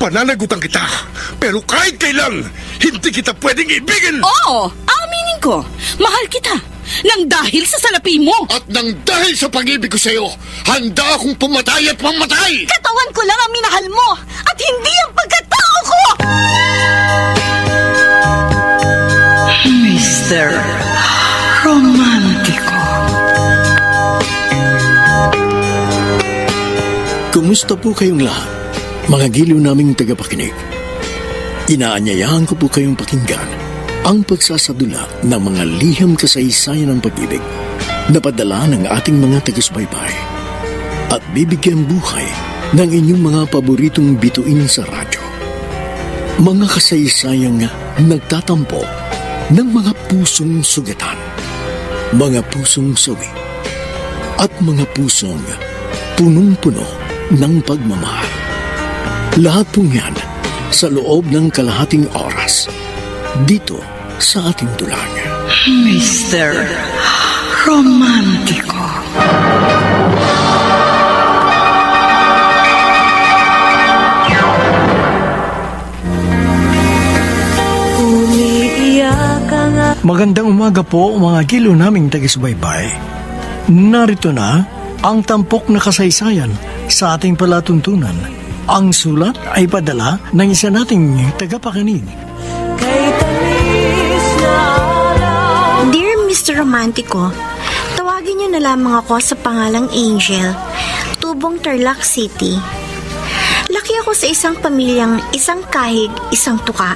Pananagutan kita, pero kahit kailan, hindi kita pwedeng ibigin! Oo, aminin ko. Mahal kita. Nang dahil sa salapi mo. At nang dahil sa pag-ibig ko sa'yo, handa akong pumatay at mamatay! Katawan ko lang ang minahal mo, at hindi ang pagkatao ko! Mr. Romántico. Kumusta po kayong lahat, mga giliw naming tagapakinig? Inaanyayahan ko po kayong pakinggan ang pagsasadula ng mga liham kasaysayan ng pag-ibig na padala ng ating mga taga-subaybay at bibigyan buhay ng inyong mga paboritong bituin sa radyo. Mga kasaysayang nagtatampo ng mga pusong sugatan, mga pusong sawi, at mga pusong punong-puno ng pagmamahal. Lahat pong yan sa loob ng kalahating oras dito sa ating dulang. Mr. Romántico. Magandang umaga po mga giliw naming taga-subaybay. Narito na ang tampok na kasaysayan sa ating palatuntunan. Ang sulat ay padala ng isa nating tagapakinig. Dear Mr. Romántico, tawagin niyo na lamang ako sa pangalang Angel, Tubong Tarlac City. Laki ako sa isang pamilyang isang kahig, isang tuka.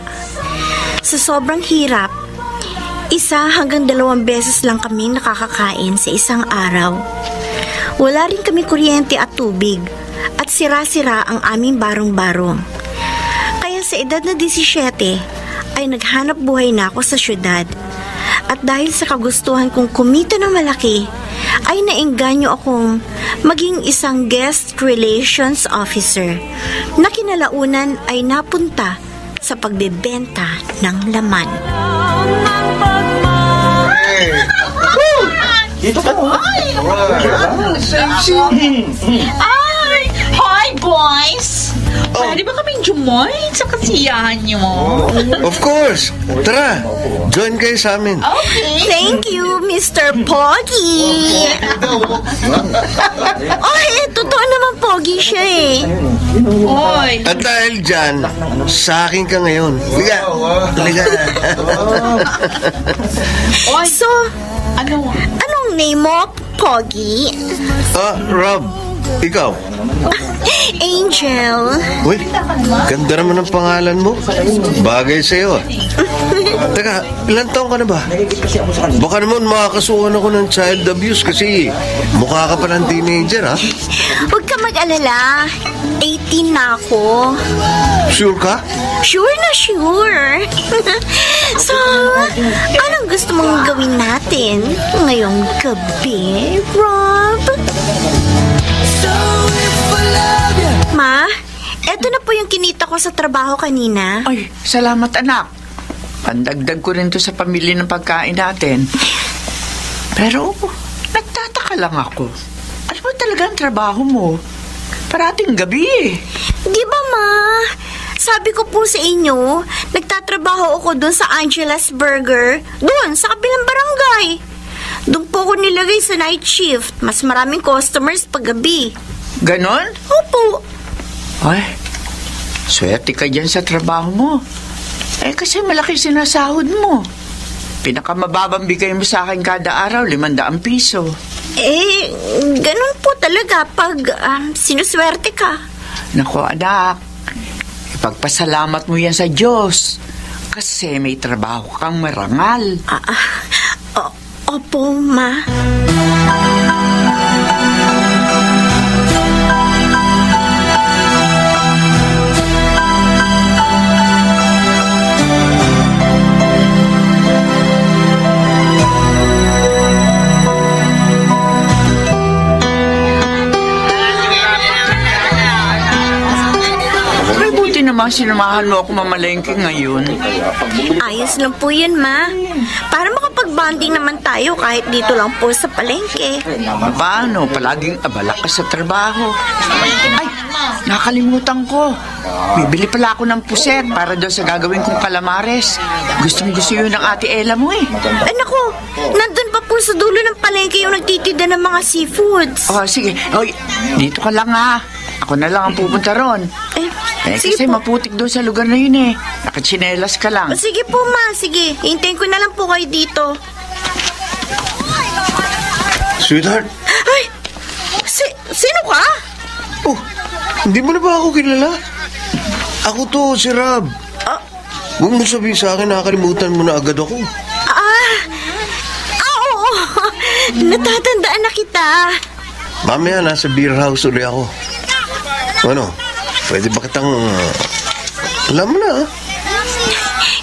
Sa sobrang hirap, 1 hanggang 2 beses lang kami nakakakain sa isang araw. Wala rin kami kuryente at tubig, at sira-sira ang aming barong-barong. Kaya sa edad na 17, ay naghanap buhay na ako sa syudad. At dahil sa kagustuhan kong kumita ng malaki, ay naengganyo akong maging isang guest relations officer na kinalaunan ay napunta sa pagbebenta ng laman. Dito ka mo. Ay, hi boys! Pwede ba kaming jumoin sa kasiyahan nyo? Of course! Tara, join kayo sa amin. Okay. Thank you, Mr. Pogi! Ay, totoo naman Pogi siya eh. Oy. At dahil dyan, sa akin ka ngayon. Liga! Liga! So, anong name mo, Pogi? Rob, ikaw? Angel. Uy, ganda naman ang pangalan mo. Bagay sa'yo. Teka, ilang taon ka na ba? Baka naman makakasuhan ako ng child abuse kasi mukha ka pa ng teenager, ha? Huwag ka mag-alala. 18 na ako. Sure ka? Sure na sure. So, anong gusto mong gawin natin ngayong gabi, Rob? Ma, eto na po yung kinita ko sa trabaho kanina. Ay, salamat anak. Pandagdag ko rin to sa pamilya ng pagkain natin. Pero, nagtataka lang ako. Ano ba talaga ang trabaho mo? Parating gabi eh. Di ba, Ma? Sabi ko po sa inyo, nagtatrabaho ako doon sa Angela's Burger. Doon, sa kabilang barangay. Doon po ako nilagay sa night shift. Mas maraming customers pag gabi. Ganon? Opo. Ay, swerte ka dyan sa trabaho mo. Eh, kasi malaki sinasahod mo. Pinakamababang bigay mo sa akin kada araw, 500 piso. Eh, ganun po talaga pag sinuswerte ka. Naku, anak. Ipagpasalamat mo yan sa Diyos. Kasi may trabaho kang marangal. Opo, Ma. naman sinamahan mo ako mamalengke ngayon. Ayos lang po yun, Ma. Para makapag-bonding naman tayo kahit dito lang po sa palengke. Paano? Palaging abala ka sa trabaho. Ay, nakalimutan ko. Bibili pala ako ng puset para doon sa gagawin kong calamares. Gustong-gusto yun ng Ate Ella mo eh. Ay, naku, nandun pa po sa dulo ng palengke yung nagtitinda ng mga seafoods. Oh, sige. Oy, dito ka lang ha. Ako na lang ang pupunta ron. Sige Kasi po. maputik doon sa lugar na yun eh. Nakatsinelas ka lang. Sige po, Ma. Sige, hintayin ko na lang po kayo dito. Sweetheart, Ay, sino ka? oh, hindi mo na ba ako kilala? Ako to, si Rob. Huwag mo sabihin sa akin, nakakalimutan mo na agad ako. Oo. Natatandaan na kita. Mamaya, nasa beer house ulit ako. Ano, pwede ba kitang... alam mo na,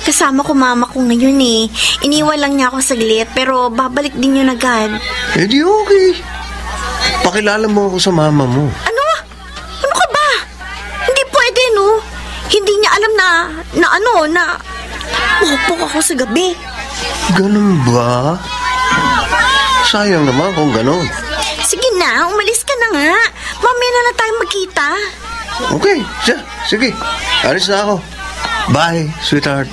Kasama ko mama ko ngayon eh. Iniwan lang niya ako saglit, pero babalik din yun agad. Eh di okay. Pakilala mo ako sa mama mo. Ano? Ano ka ba? Hindi pwede, no? Hindi niya alam na uhupok ako sa gabi. Ganun ba? Sayang naman kung ganun. Sige na, umalis ka na nga. Mamaya na lang tayo magkita. Okay, sige. Alis na ako. Bye, sweetheart.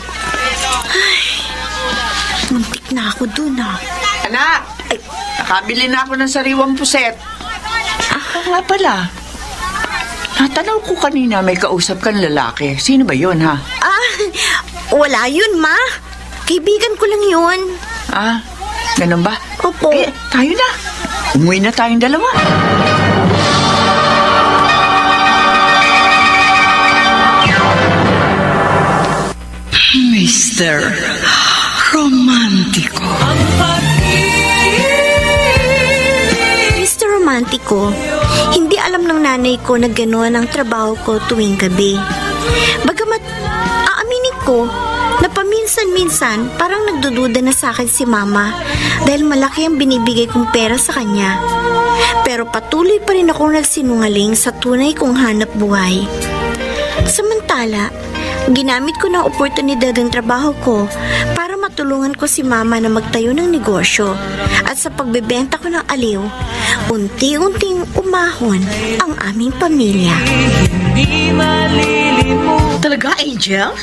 Muntik na ako dun, Anak, nakabili na ako ng sariwang puset. Nga pala. Natanaw ko kanina may kausap kang lalaki. Sino ba yun, ha? Wala yun, Ma. Kaibigan ko lang yun. Ganun ba? Opo. Tayo na. Umuwi na tayong dalawa. Mr. Romantiko. Mr. Romantiko, hindi alam ng nanay ko na gano'n ang trabaho ko tuwing gabi. Bagamat aaminin ko na paminsan-minsan parang nagdududa na sa akin si Mama dahil malaki ang binibigay kong pera sa kanya. Pero patuloy pa rin akong nagsinungaling sa tunay kong hanap buhay. Samantala, ginamit ko ng oportunidad ng trabaho ko para matulungan ko si Mama na magtayo ng negosyo. At sa pagbebenta ko ng aliw, unti-unting umahon ang aming pamilya. Talaga, Angel?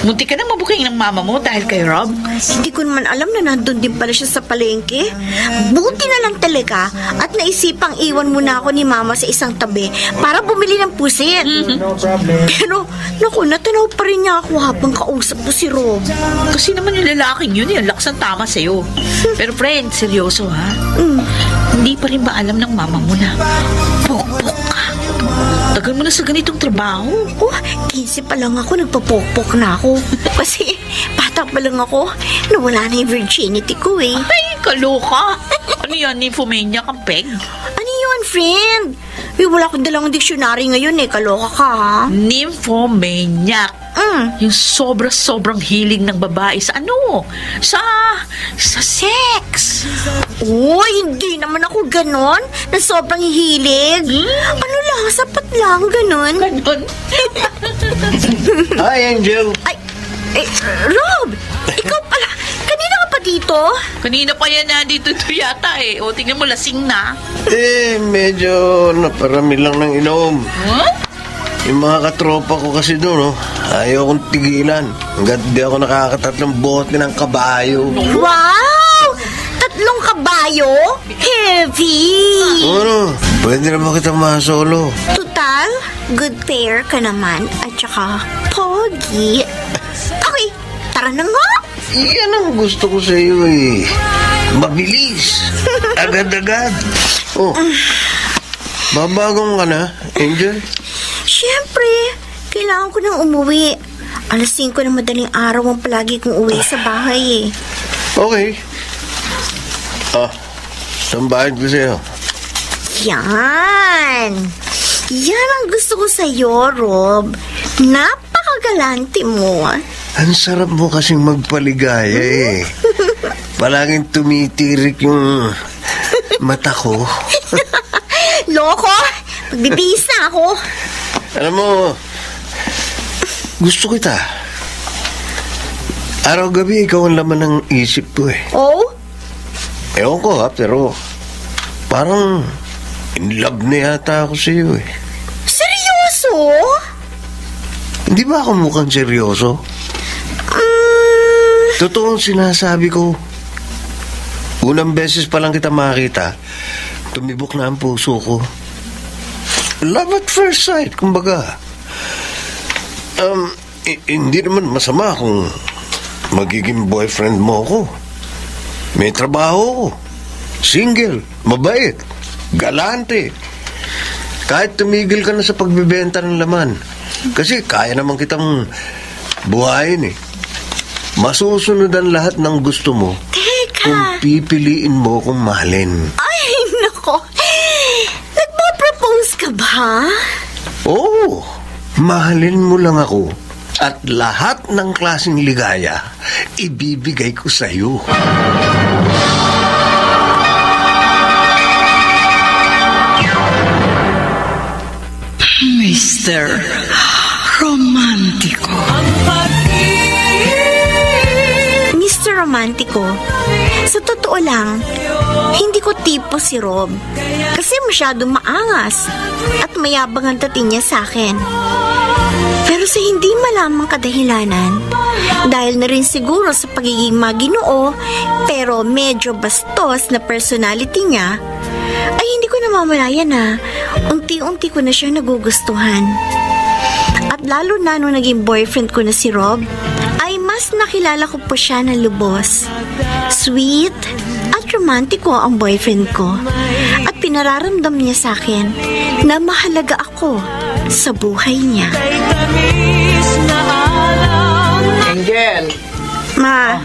Munti ka nang mabuking ng mama mo dahil kay Rob? Hindi ko naman alam na nandun din pala siya sa palengke. Buti na lang talaga at naisipang iwan muna ako ni Mama sa isang tabi para bumili ng pusit. Pero, naku, natanaw pa rin niya ako habang kausap ko si Rob. Kasi naman yung lalaking yun, yung lakas ang tama sa'yo. Pero friend, seryoso ha? Hindi pa rin ba alam ng mama mo na pokpok ka? Tagal mo na sa ganitong trabaho. 15 pa lang ako, nagpapokpok na ako. Kasi, bata pa lang ako, nawala na yung virginity ko eh. Ay, kaloka. Ano yan, nymphomania kang peg? Ano yun, friend? Wala akong dalang dictionary ngayon eh, kaloka ka ha? Nymphomaniac. Yung sobrang hilig ng babae sa ano? Sa sex. Hindi naman ako ganon, na sobrang hilig. Ano lang, sapat lang, ganon. Ganon. Hi, Angel. Rob, ikaw pala, kanina ka pa dito? Kanina pa yan nandito yata eh. O, tingnan mo, lasing na. Medyo naparami lang ng inom. Huh? Yung mga katropa ko kasi doon, ayaw kong tigilan. Hanggat di ako nakakatatlong bote ng kabayo. Wow! 3 kabayo? Heavy! Ano? Pwede na ba kita masolo? Total, good pair ka naman at saka pogi. Okay, tara na nga! Yan ang gusto ko sa iyo eh. Mabilis. Agad-agad. Babagong ka na, Angel? Siyempre, kailangan ko nang umuwi. 5:00 ng madaling araw ang palagi kong uwi sa bahay eh. Okay. Sambahin ko sa'yo. Yan! Yan ang gusto ko sa'yo, Rob. Napakagalante mo. Ang sarap mo kasing magpaligaya eh. Palaging tumitirik yung mata ko. Loko, magbibihis na ako. Alam mo, gusto kita. Araw-gabi, ikaw ang laman ng isip ko eh. Oh? Ewan ko ha, pero parang in love na yata ako sa iyo eh. Seryoso? Hindi ba ako mukhang seryoso? Totoo ang sinasabi ko. Unang beses pa lang kita makita, tumibok na ang puso ko. Love at first sight, kumbaga. Hindi naman masama kung magiging boyfriend mo ako. May trabaho ko. Single, mabait, galante. Kahit tumigil ka na sa pagbibenta ng laman. Kasi kaya naman kitang buhayin eh. Masusunod ang lahat ng gusto mo. Teka. Kung pipiliin mo kung mahalin. Ay, nako. Nagpa-propose ka ba? Oo, mahalin mo lang ako. At lahat ng klaseng ligaya, ibibigay ko sa'yo. Mr. Romantiko. Mr. Romantico, sa totoo lang, hindi ko tipo si Rob. Kasi masyadong maangas at mayabang ang dating niya sa akin. Pero sa hindi malamang kadahilanan, dahil na rin siguro sa pagiging maginoo pero medyo bastos na personality niya, ay hindi ko namamalayan na unti-unti ko na siya nagugustuhan. At lalo na nung naging boyfriend ko na si Rob, ay mas nakilala ko po siya na lubos. Sweet at romantiko ang boyfriend ko. At pinararamdam niya sa akin na mahalaga ako sa buhay niya. Angel, Ma,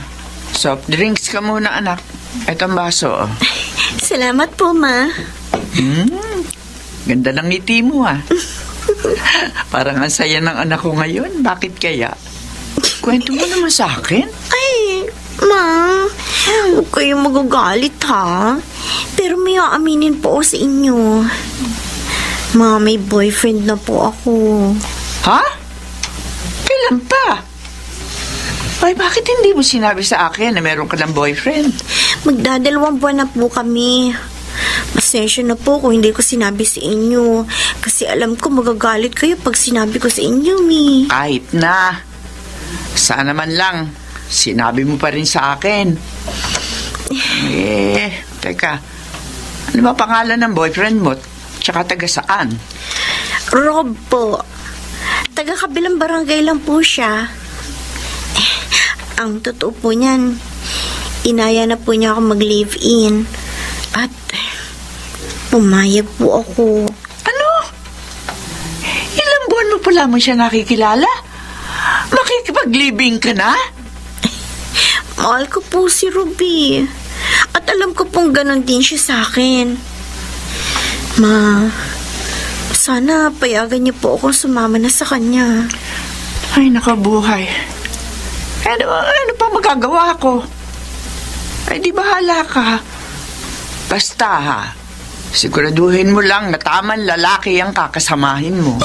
soft drinks ka muna, anak. Itong baso. salamat po, Ma. Ganda ng ngiti mo, ah. Parang ang saya ng anak ko ngayon. Bakit kaya? Kwento mo naman sa akin. Ay, Ma, huwag kayong magagalit, ha? Pero may aaminin po ako sa inyo. Ma, may boyfriend na po ako. Ha? Kailan pa? Ay, bakit hindi mo sinabi sa akin na meron ka ng boyfriend? Magdadalawang buwan na po kami. Pasensya na po kung hindi ko sinabi sa inyo. Kasi alam ko magagalit kayo pag sinabi ko sa inyo, Mi. Kahit na. Sana man lang, sinabi mo pa rin sa akin. Teka. Ano ba pangalan ng boyfriend mo? Tsaka taga saan? Rob po. Taga kabilang barangay lang po siya. Ang totoo po niyan, inaya na po niya ako mag-live-in. At pumayag po ako. Ano? Ilang buwan mo pa lamang siya nakikilala? Makikipag-living ka na? Mahal ko po si Ruby. At alam ko pong ganon din siya sa akin. Ma, sana payagan niyo po akong sumama na sa kanya. Ay, nakabuhay. Ano pa magagawa ko? Ay, di bahala ka. Basta ha, siguraduhin mo lang na tamang lalaki ang kakasamahin mo.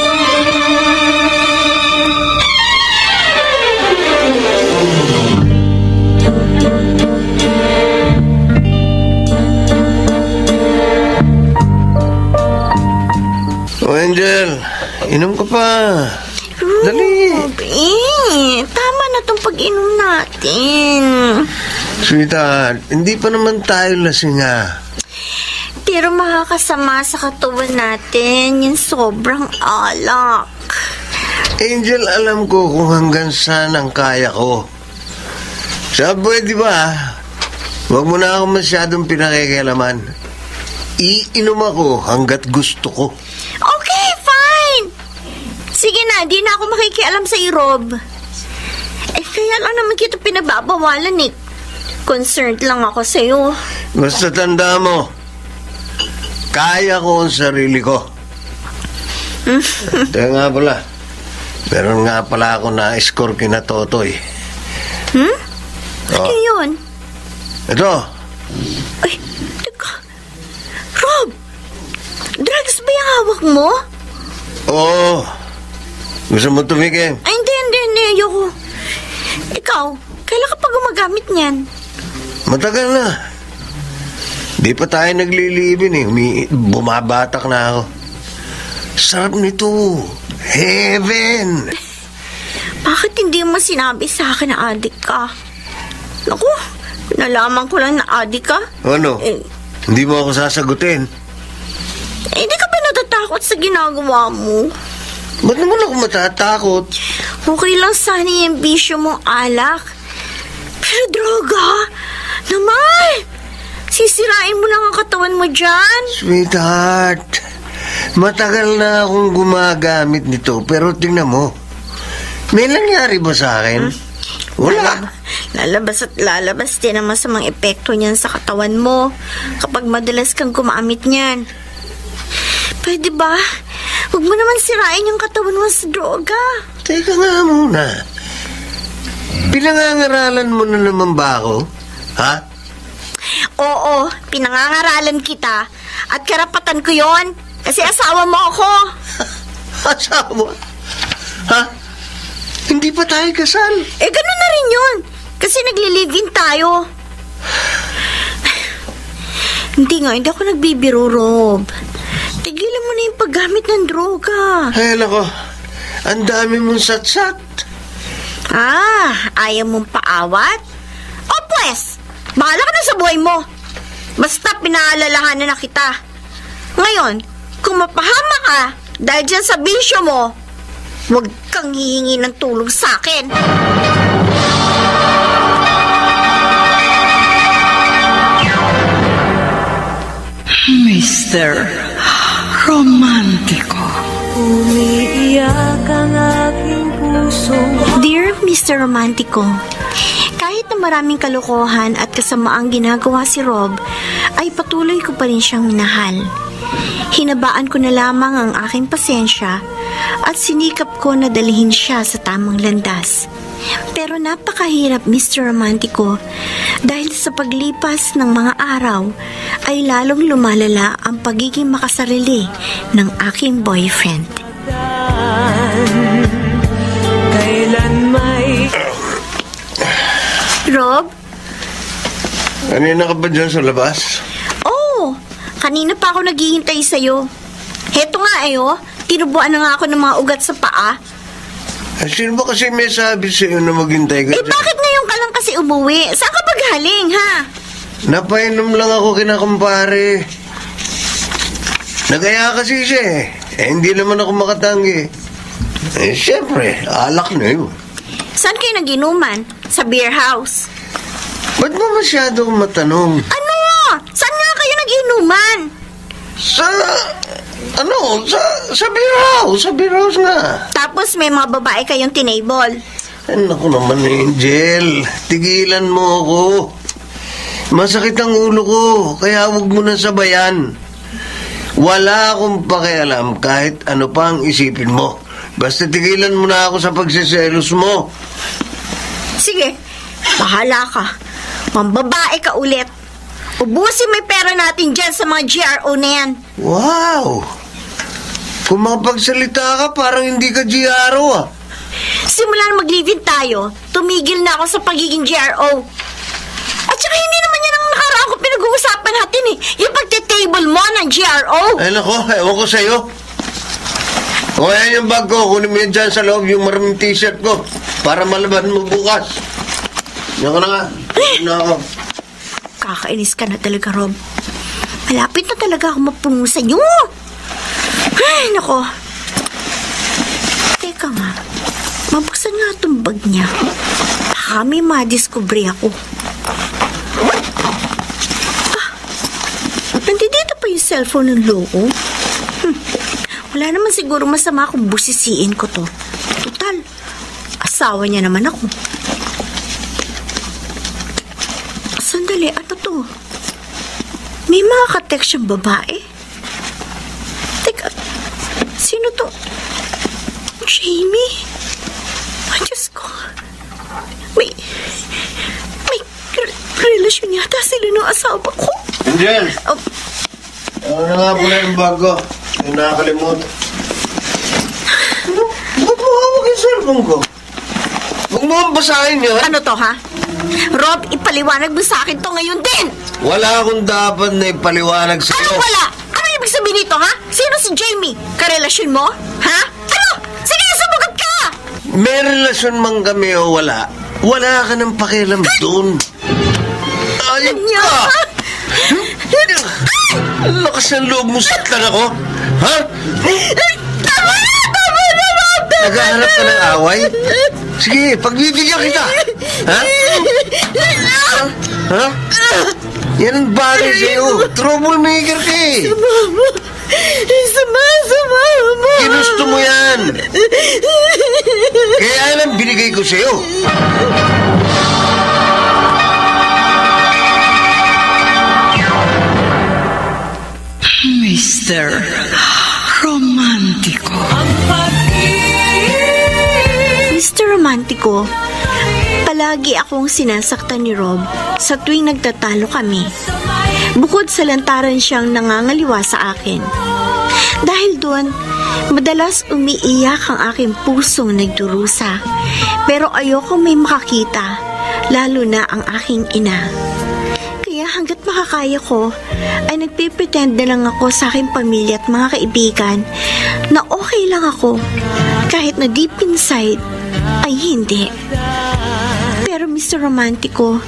Angel, inom ka pa. Dali. Tama na tong pag-inom natin. Sweetheart, hindi pa naman tayo lasing nga. Pero makakasama sa katawan natin yung sobrang alak. Angel, alam ko kung hanggang saan ang kaya ko. Sabi, di ba? Huwag mo na ako masyadong pinakikialaman. Iinom ako hanggat gusto ko. Okay, fine. Sige na, di na ako makikialam sa Rob. Kaya lang naman kita pinababawalan eh. Concerned lang ako sa'yo. Basta tanda mo, kaya ko ang sarili ko. Teka nga pala, meron nga pala ako na-score kina Totoy. Ano yun? Ito. Ay, teka. Rob, drugs ba yung hawak mo? Oo. Gusto mo tumikim? Ay, hindi. ikaw, kailan ka pa gumagamit niyan? Matagal na. Di pa tayo naglilibin eh. Bumabatak na ako. Sarap nito. Heaven. Bakit hindi mo sinabi sa akin na adik ka? Naku, nalaman ko lang na adik ka. Ano? Hindi mo ako sasagutin. Hindi ka ba natatakot sa ginagawa mo? Ba't naman ako matatakot? Okay lang sana yung bisyo mong alak. Pero droga, naman! Sisirain mo lang ang katawan mo dyan. Sweetheart, matagal na akong gumagamit nito, pero tingnan mo. May nangyari ba sa akin? Wala. Lalabas at lalabas din naman sa mga epekto niyan sa katawan mo kapag madalas kang gumamit niyan. Pwede ba? Huwag mo naman sirain yung katawan mo sa droga. Teka nga muna. Pinangangaralan mo na naman ba ako? Ha? Oo, pinangangaralan kita at karapatan ko yon kasi asawa mo ako. Asawa? Ha? Hindi pa tayo kasal? Ganun na rin yun kasi nagli-live-in tayo. Hindi ako nagbibiro, Rob. Tigilan mo na yung paggamit ng droga. Ay, nako. Ang dami mong satsat. Ayaw mong paawat? O pues, bahala ka na sa buhay mo. Basta pinaalalahanan na kita. Ngayon, kung mapahama ka dahil dyan sa bisyo mo, huwag kang hihingi ng tulong sa akin. Mr. Romantiko. Umiiyak ang aking puso. Dear Mr. Romantico, kahit na maraming kalokohan at kasamaang ginagawa si Rob, ay patuloy ko pa rin siyang minahal. Hinabaan ko na lamang ang aking pasensya at sinikap ko na dalhin siya sa tamang landas. Pero napakahirap, Mr. Romantico, dahil sa paglipas ng mga araw ay lalong lumalala ang pagiging makasarili ng aking boyfriend. Kailan may... Rob? Kanina ka ba dyan sa labas? Oo, kanina pa ako naghihintay sa'yo. Heto nga tinubuan na nga ako ng mga ugat sa paa. Sino ba kasi may sabi sa'yo na maghintay ka dyan? Bakit ngayon ka lang kasi umuwi? Saan ka ba galing, ha? Napainom lang ako kinakumpare. Nagaya kasi siya hindi naman ako makatanggi. Siyempre, alak na yun. Saan kayo naginuman? Sa beer house? Ba't ba masyado matanong? Ano? Saan nga kayo naginuman? Sa beer house. Sa beer house nga. Tapos may mga babae kayong tinable. Naku naman, Angel. Tigilan mo ako. Masakit ang ulo ko, kaya huwag mo na sabayan. Wala akong pakialam kahit ano pa ang isipin mo. Basta tigilan mo na ako sa pagsiselos mo. Sige, bahala ka. Mambabae ka ulit. Ubusin mo yung pera natin dyan sa mga GRO na yan. Wow! Kung makapagsalita ka, parang hindi ka GRO Simula na mag-live-in tayo, tumigil na ako sa pagiging GRO. At saka hindi naman yan ang nakaraan ko pinag-uusapan natin yung pagte-table mo ng GRO. Ay nako, ewan ko sa'yo. O yan yung bag ko, kunin mo yan dyan sa loob yung maraming t-shirt ko para malaban mo bukas. Yan ko na nga. Na ako. Kakainis ka na talaga, Rob. Malapit na talaga ako mapungo sa inyo. Ay, nako. Teka nga, mabuksan nga itong bag niya. Baka may madiscovery ako. Nandito pa yung cellphone ng loko. Wala naman siguro masama kung busisiin ko to. Total, asawa niya naman ako. Sandali, ano to? May mga ka-text yung babae. Teka, sino to? Jamie? Ay, Diyos ko. May relasyon yata sila ng asawa ko. Angel! Ano na nga pala yung bag ko? Yung nakakalimutan. Ba't mo hawak yung cellphone ko? Huwag mo basahin yan. Ano to, ha? Rob, ipaliwanag mo sa akin to ngayon din! Wala akong dapat na ipaliwanag sa'yo. Ano wala? Ano ibig sabihin nito, ha? Sino si Jamie? Karelasyon mo? Ha? Ano? Sige, sumagot ka! May relasyon man kami o wala, wala ka ng pakialam doon. Ayun Niya! ka! Ang lakas ng loob mo, saktan ako. Ha? Tama na! Naghahanap ka ng away? Sige, pagbibigyan kita. Ha? Ha? Yan ang bagay sa'yo. Troublemaker ka eh. Sama mo! Ginusto mo yan. Kaya yan ang binigay ko sa'yo. Mr. Romantiko. Mr. Romantico, palagi akong sinasaktan ni Rob sa tuwing nagtatalo kami. Bukod sa lantaran siyang nangangaliwa sa akin. Dahil doon, madalas umiiyak ang aking pusong nagdurusa. Pero ayoko may makakita, lalo na ang aking ina. Kaya hanggat makakaya ko, ay nagpipretend na lang ako sa aking pamilya at mga kaibigan na okay lang ako, kahit na deep inside ay hindi. Pero Mr. Romantico,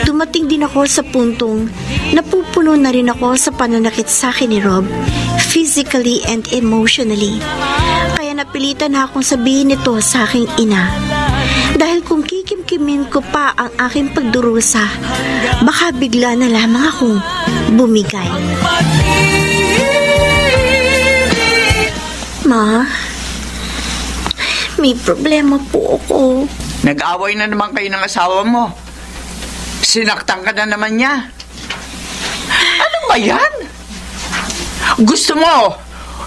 dumating din ako sa puntong napupuno na rin ako sa pananakit sa akin ni Rob, physically and emotionally. Kaya napilitan na akong sabihin ito sa aking ina. Dahil kung kikimkimin ko pa ang aking pagdurusa, baka bigla na lamang akong bumigay. Ma, may problema po ako. Nag-away na naman kayo ng asawa mo. Sinaktan ka na naman niya. Ano ba yan? Gusto mo,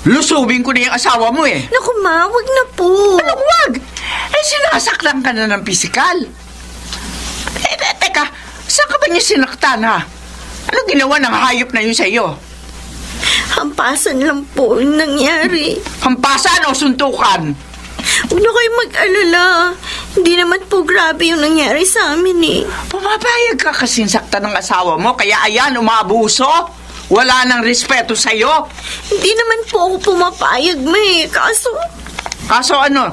lusubin ko na yung asawa mo eh. Naku ma, wag na po. Anong wag? Eh, sinasaktan ka na ng pisikal. Teka, saan ka ba niya sinaktan ha? Anong ginawa ng hayop na yun sa'yo? Hampasan lang po yung nangyari. Hampasan o suntukan? Huwag na kayo mag-alala. Hindi naman po grabe yung nangyari sa amin eh. Pumapayag ka kasi saktan ng asawa mo, kaya ayan, umaabuso. Wala nang respeto sa'yo. Hindi naman po ako pumapayag, may. Kaso ano?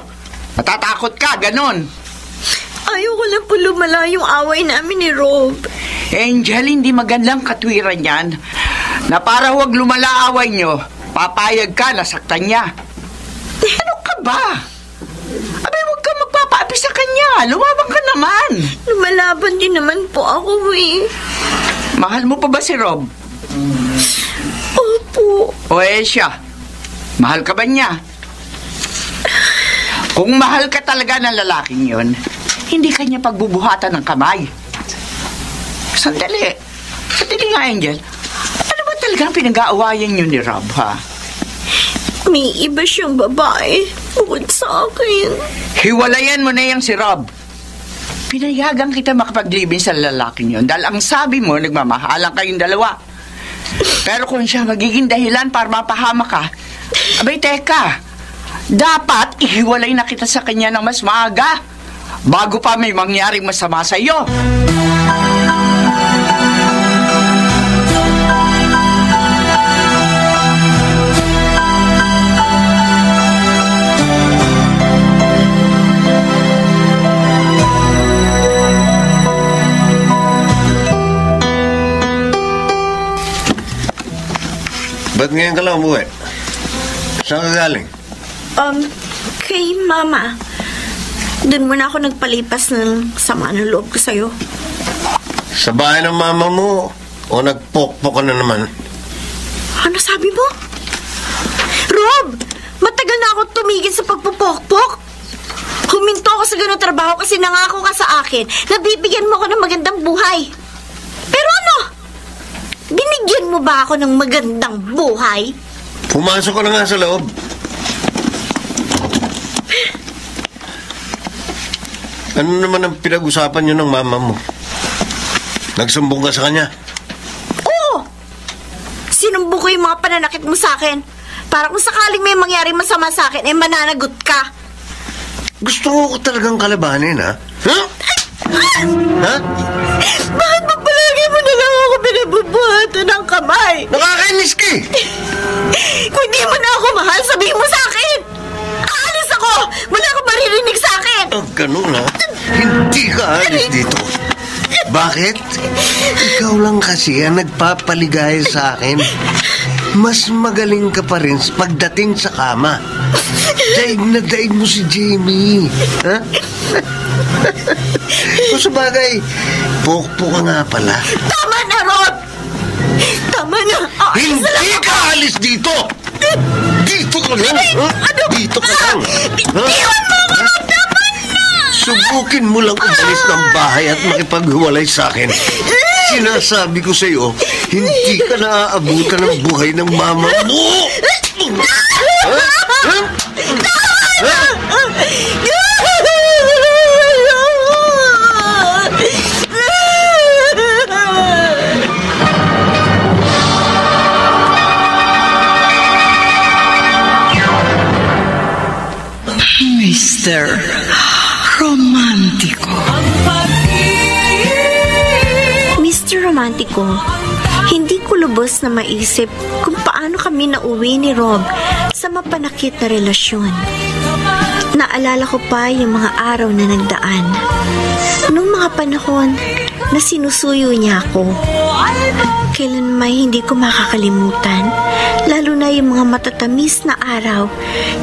Matatakot ka, ganon. Ayoko lang po lumala yung away namin ni Rob. Angel, hindi magandang katwiran yan. Na para huwag lumala away nyo, papayag ka, nasaktan niya. Ano ka ba? Abay, huwag ka magpapaapi sa kanya. Lumabang ka naman. Lumalaban din naman po ako eh. Mahal mo pa ba si Rob? Opo. O siya, mahal ka ba niya? Kung mahal ka talaga ng lalaking yon, hindi kanya pagbubuhatan ng kamay. Sandali nga, Angel. Ano ba talagang pinag-aawayan niyo ni Rob, ha? May iba siyang babae bukod sa akin. Hiwalayan mo na yung si Rob. Pinayagan kita makapaglibin sa lalaking yon dahil ang sabi mo, nagmamahalan kayong dalawa. Pero kung siya magiging dahilan para mapahama ka, abay teka, dapat ihiwalay na kita sa kanya ng mas maaga bago pa may mangyaring masama sa iyo. Ba't ngayon ka lang umuwi? Saan ka galing? Kay Mama. Doon muna ako nagpalipas ng sama ng loob ko sa'yo. Sa bahay ng mama mo o nagpokpok ka na naman? Ano sabi mo? Rob! Matagal na ako tumigil sa pagpupokpok. Huminto ako sa ganung trabaho kasi nangako ka sa akin na bibigyan mo ako ng magandang buhay. Pero ano? Binigyan mo ba ako ng magandang buhay? Pumasok ka na nga sa loob. Ano naman ang pinag-usapan niyo ng mama mo? Nagsumbong ka sa kanya? Oo! Sinumbong ko yung mga pananakit mo sa akin. Para kung sakaling may mangyari masama sa akin, mananagot ka. Gusto mo ko talagang kalabanin, ha? Ha? Ha? Bakit ba palagi mo na lang ako binabubuhatan ng kamay? Nakakainis ka eh! Kung di mo na ako mahal, sabihin mo sa akin! Aalis ako! Wala akong maririnig sa akin! Oh, ganun ha? Hindi ka alis dito. Bakit? Ikaw lang kasi ang nagpapaligaya sa akin. Mas magaling ka pa rin pagdating sa kama. Daig na daig mo si Jamie. Ha? Kung sa bagay, pokpo ka nga pala. Tama na, Rod! Tama na! Hindi ka alis dito! Dito ka lang! Dito ka lang! Iwan mo ako, Rod! Tama na! Subukin mo lang umalis ng bahay at makipaghiwalay sa akin. Sinasabi ko sa iyo, hindi ka naaabutan ng buhay ng mama mo! Mr. Romántico. Mr. Romántico, hindi ko lubos na maisip kung paano kami nauwi ni Rob sa mapanakit na relasyon. Naalala ko pa yung mga araw na nagdaan. Nung mga panahon na sinusuyo niya ako. Kailan may hindi ko makakalimutan, lalo na yung mga matatamis na araw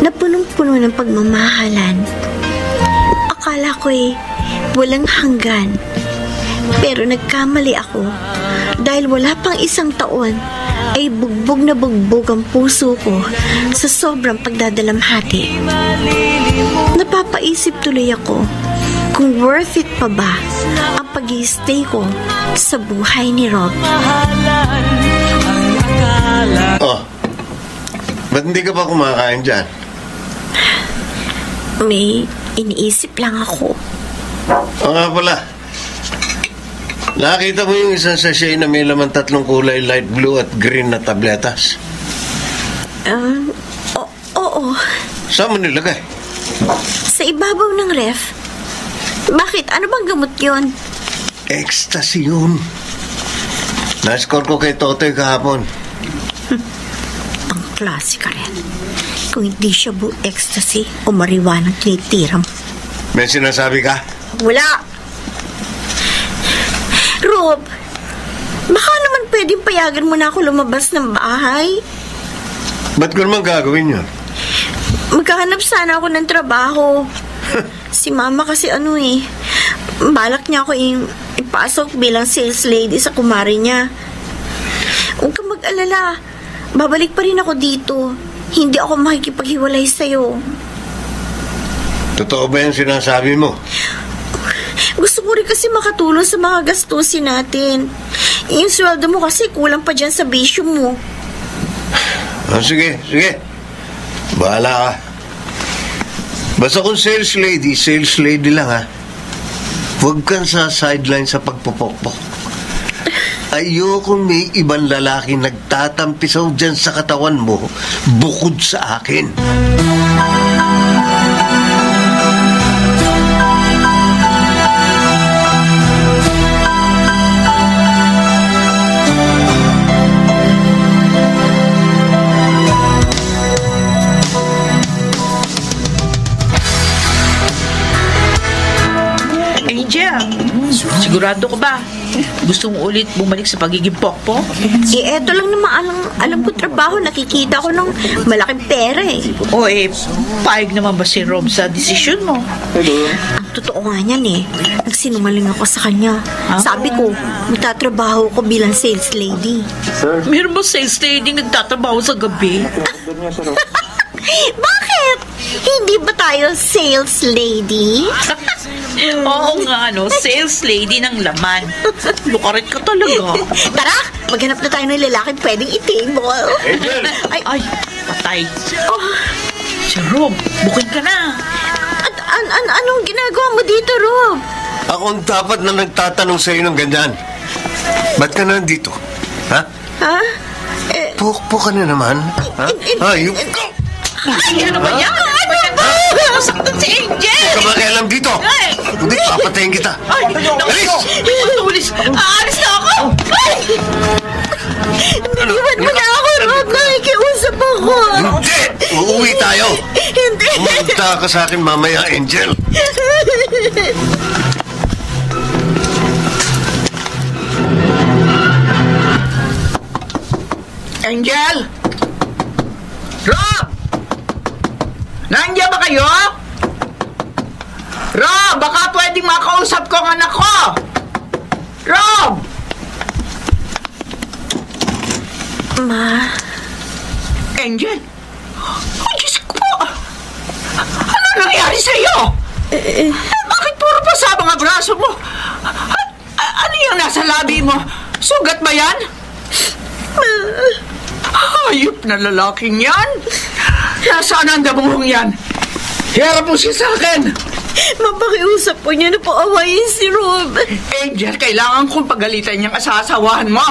na punong-puno ng pagmamahalan. Akala ko'y walang hanggan, pero nagkamali ako dahil wala pang isang taon ay bugbog na bugbog ang puso ko sa sobrang pagdadalamhati. Napapaisip tuloy ako kung worth it pa ba ang pag-i-stay ko sa buhay ni Rob. Oh, ba't hindi ka pa kumakain dyan? May iniisip lang ako. O nga pala, nakita mo yung isang sachet na may laman 3 kulay, light blue at green na tabletas? Oo. Saan mo nilagay? Sa ibabaw ng ref. Bakit? Ano bang gamot yun? Ecstasy yun. Na-score ko kay Totoy kahapon. Ang klase ka rin. Kung hindi siya ecstasy o marijuana tinitira mo. May sinasabi ka? Wala. Rob, baka naman pwedeng payagan mo na ako lumabas ng bahay. Ba't ko naman gagawin yun? Magkahanap sana ako ng trabaho. Si mama kasi balak niya ako ipasok bilang sales lady sa kumari niya. Huwag kang mag-alala. Babalik pa rin ako dito. Hindi ako makikipaghiwalay sa'yo. Totoo ba yung sinasabi mo? Gusto ko rin kasi makatulong sa mga gastusin natin. Yung sweldo mo kasi kulang pa dyan sa bisyo mo. Sige. Bahala ka. Basta kung sales lady lang ha. Huwag kang sa sideline sa pagpupokpok. Ayokong may ibang lalaki nagtatampisaw dyan sa katawan mo bukod sa akin. Sigurado ka ba? Gusto mo ulit bumalik sa pagiging pokpok? Eto lang naman alam ko trabaho. Nakikita ko ng malaking pera eh. O paig naman ba si Rob sa desisyon mo? Ang totoo nga niyan eh. Nagsinungaling ako sa kanya. Sabi ko, magtatrabaho ko bilang sales lady. Meron ba sales lady nagtatrabaho sa gabi? Bakit? Hindi ba tayo sales lady? Oo nga, sales lady ng laman. Lukarit ka talaga. Tara, maghanap na tayo ng lalaking pwedeng i-table. Ay, patay. Si Rob, bukin ka na. Anong ginagawa mo dito, Rob? Ako ang dapat na nagtatanong sa'yo ng ganyan. Ba't ka nandito? Ha? Ha? Pukpok ka na naman. Ha? Ayun ka! Ay, ano ba yan? masaktan si Angel! Huwag ka makialam dito! Ay! Hindi, papatayin kita! Ay! Alis! Tulis! Aalis na ako! Ay! Iwan mo na ako, Rob. Nakikiusap ako. Hindi! Uuwi tayo! Hindi. Umunta ka sa akin mamaya, Angel! Angel! Rob! Nandiyan ba kayo? Rob, baka pwedeng makausap ko ang anak ko! Rob! Ma, Angel? Oh, Diyos ko! Ano nangyari sa'yo? Bakit puro pa sa mga braso mo? Ano yung nasa labi mo? Sugat ba yan? Hayop na lalaking yan! Nasaan ang damuhong yan? Hiharap mo siya sa akin! mapakiusap po niya na po awayin si Rob. Angel, kailangan kong pagalitan niyang asasawahan mo.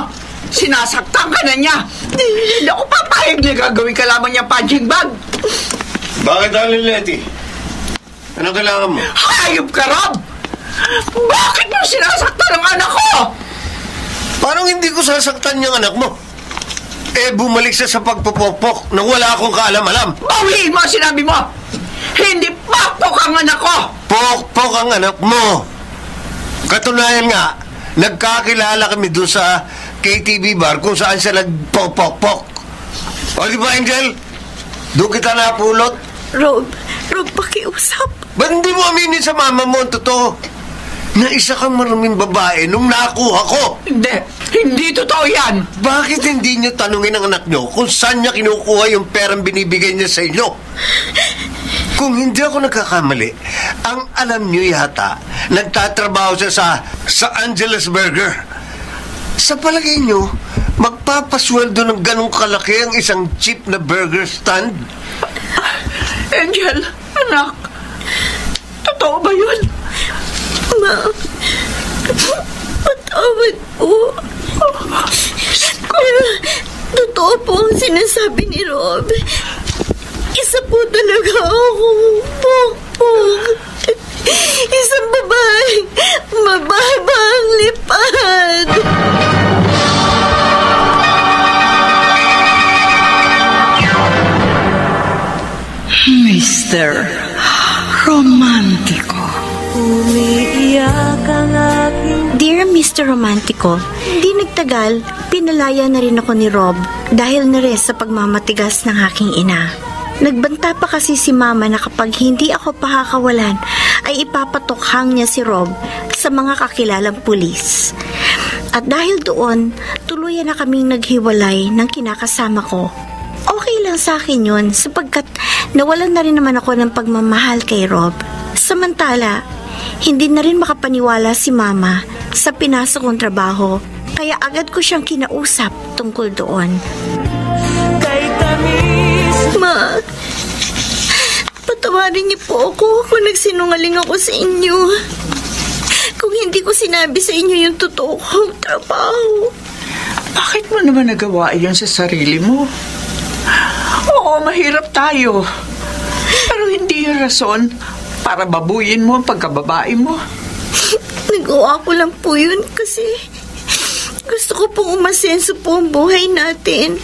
Sinasaktan ka na niya. Hindi ako papayag na gagawin ka lamang niyang punching bag. Bakit, Aling Letty? Ano kailangan mo? Hayop ka, Rob! Bakit mo sinasaktan ang anak ko? Parang hindi ko sasaktan yung anak mo. Eh, bumalik siya sa pagpupokpok nang wala akong kaalam-alam. Bawiin mo ang sinabi mo! Hindi pakpok ang anak ko! Pokpok ang anak mo. Katunayan nga, nagkakilala kami doon sa KTV bar kung saan siya nagpokpok. O di ba, Angel? Doon kita napulot. Rob, pakiusap. Ba't hindi mo aminin sa mama mo ang totoo? Na isa kang maruming babae nung nakuha ko. Hindi totoo yan. Bakit hindi niyo tanungin ang anak niyo kung saan niya kinukuha yung perang binibigay niya sa inyo? Kung hindi ako nagkakamali, ang alam niyo yata, nagtatrabaho siya sa Angelus Burger. Sa palagay niyo, magpapasweldo ng ganong kalaki ang isang cheap na burger stand? Angel, anak, totoo ba yun? Ma, patawad po. Pero, totoo po ang sinasabi ni Rob. Isa po talaga akong pokpok. Isang babae, mababa ang lipad. Mr. Romántico. Umiiyak ang aking Dear Mr. Romantico, di nagtagal, pinalaya na rin ako ni Rob dahil na rin sa pagmamatigas ng aking ina. Nagbanta pa kasi si Mama na kapag hindi ako pakakawalan ay ipapatokhang niya si Rob sa mga kakilalang pulis. At dahil doon, tuluyan na kaming naghiwalay ng kinakasama ko. Okay lang sa akin yun sapagkat nawalan na rin naman ako ng pagmamahal kay Rob. Samantala, hindi na rin makapaniwala si Mama sa pinasok kong trabaho kaya agad ko siyang kinausap tungkol doon. kay tamis. Ma, patawarin niyo po ako kung nagsinungaling ako sa inyo. Kung hindi ko sinabi sa inyo yung totoo kong trabaho. Bakit mo naman nagawa yun sa sarili mo? Oo, mahirap tayo. Pero hindi yung rason para babuyin mo ang pagkababae mo. Nagawa ko lang po yun kasi gusto ko pong umasenso po ang buhay natin.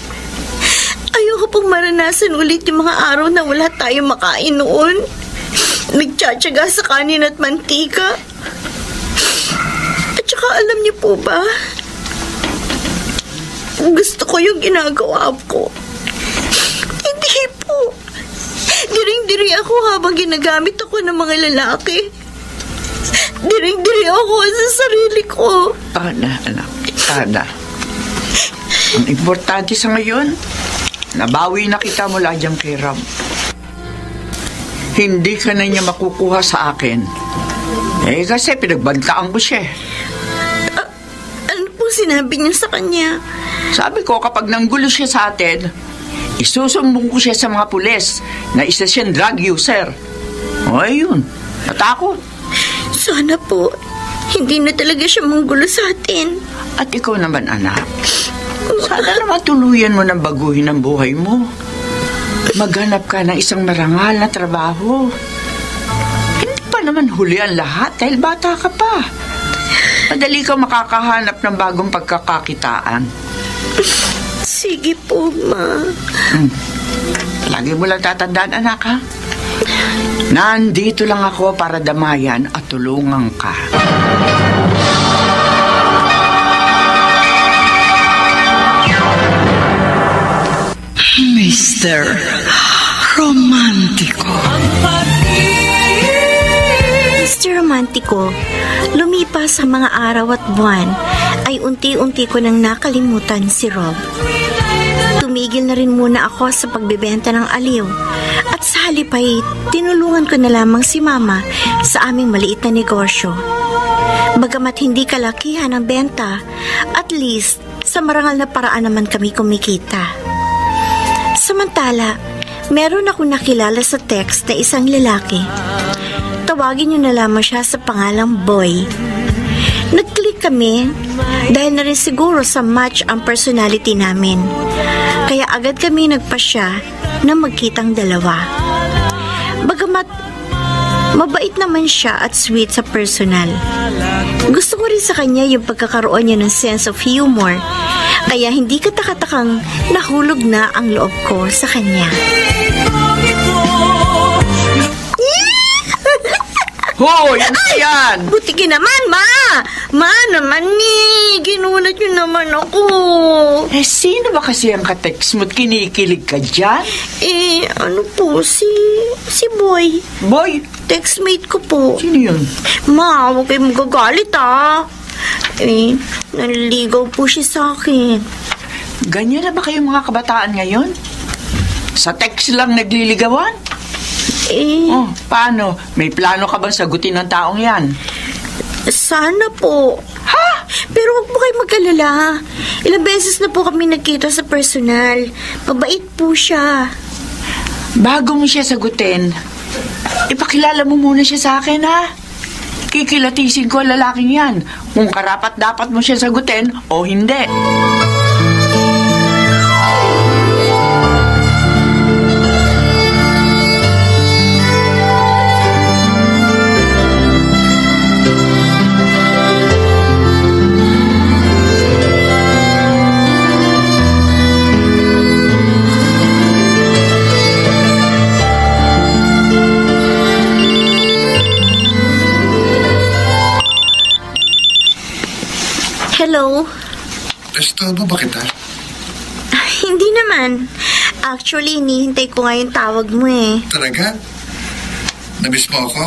Ayoko pong maranasan ulit yung mga araw na wala tayong makain noon. Nagtsatsaga sa kanin at mantika. At saka alam niyo po ba, gusto ko yung ginagawa ko. Hindi po. Diring-diri ako habang ginagamit ako ng mga lalaki. Diring-diri ako sa sarili ko. Ana, anak. Ana. Ang importante sa ngayon, nabawi na kita mula dyan kay Ram. Hindi ka na niya makukuha sa akin. Eh, kasi pinagbantaan ko siya. Ano po sinabi niyo sa kanya? Sabi ko, kapag nanggulo siya sa atin, isusumbong ko siya sa mga pulis na isa siyang drug user. O, ayun. Natakot. Sana po, hindi na talaga siya manggulo sa atin. At ikaw naman, anak. Sana naman tuluyan mo ng baguhin ang buhay mo. Maghanap ka ng isang marangal na trabaho. naman huli ang lahat dahil bata ka pa. Madali ka makakahanap ng bagong pagkakakitaan. Sige po, Ma. Lagi mo lang tatandaan, anak, ha? Nandito lang ako para damayan at tulungan ka. Mr. Romantiko. Mr. Romantiko, lumipas sa mga araw at buwan, ay unti-unti ko nang nakalimutan si Rob. Tumigil na rin muna ako sa pagbebenta ng aliw at sa halip ay tinulungan ko na lamang si Mama sa aming maliit na negosyo. Bagamat hindi kalakihan ang benta, at least sa marangal na paraan naman kami kumikita. Samantala, meron ako nakilala sa text na isang lalaki. Tawagin niyo na lamang siya sa pangalang Boy. Nag-click kami dahil na rin siguro sa match ang personality namin. Kaya agad kami nagpasya na magkitang dalawa. Bagamat mabait naman siya at sweet sa personal, gusto ko rin sa kanya yung pagkakaroon niya ng sense of humor. Kaya hindi katakatakang nahulog na ang loob ko sa kanya. Hoy! Ano yan? Butiki naman, Ma! Ma naman ni! Ginulat niyo naman ako. Sino ba kasi ang katext mo't kinikilig ka dyan? Ano po, si Boy. Boy? Textmate ko po. Sino yun? Ma, huwag kayong magagalit, naliligaw po siya sa akin. Ganyan na ba kayong mga kabataan ngayon? Sa text lang nagliligawan? Paano? May plano ka bang sagutin ng taong yan? Sana po. Ha? Pero huwag po kayo mag-alala. Ilang beses na po kami nagkita sa personal. Mabait po siya. Bago mo siya sagutin, ipakilala mo muna siya sa akin, ha? Kikilatisin ko ang lalaking yan kung karapat-dapat mo siya sagutin o hindi. Hello? Estorbo ba kita? Hindi naman. Actually, hinihintay ko nga yung tawag mo eh. Talaga? Namiss mo ako?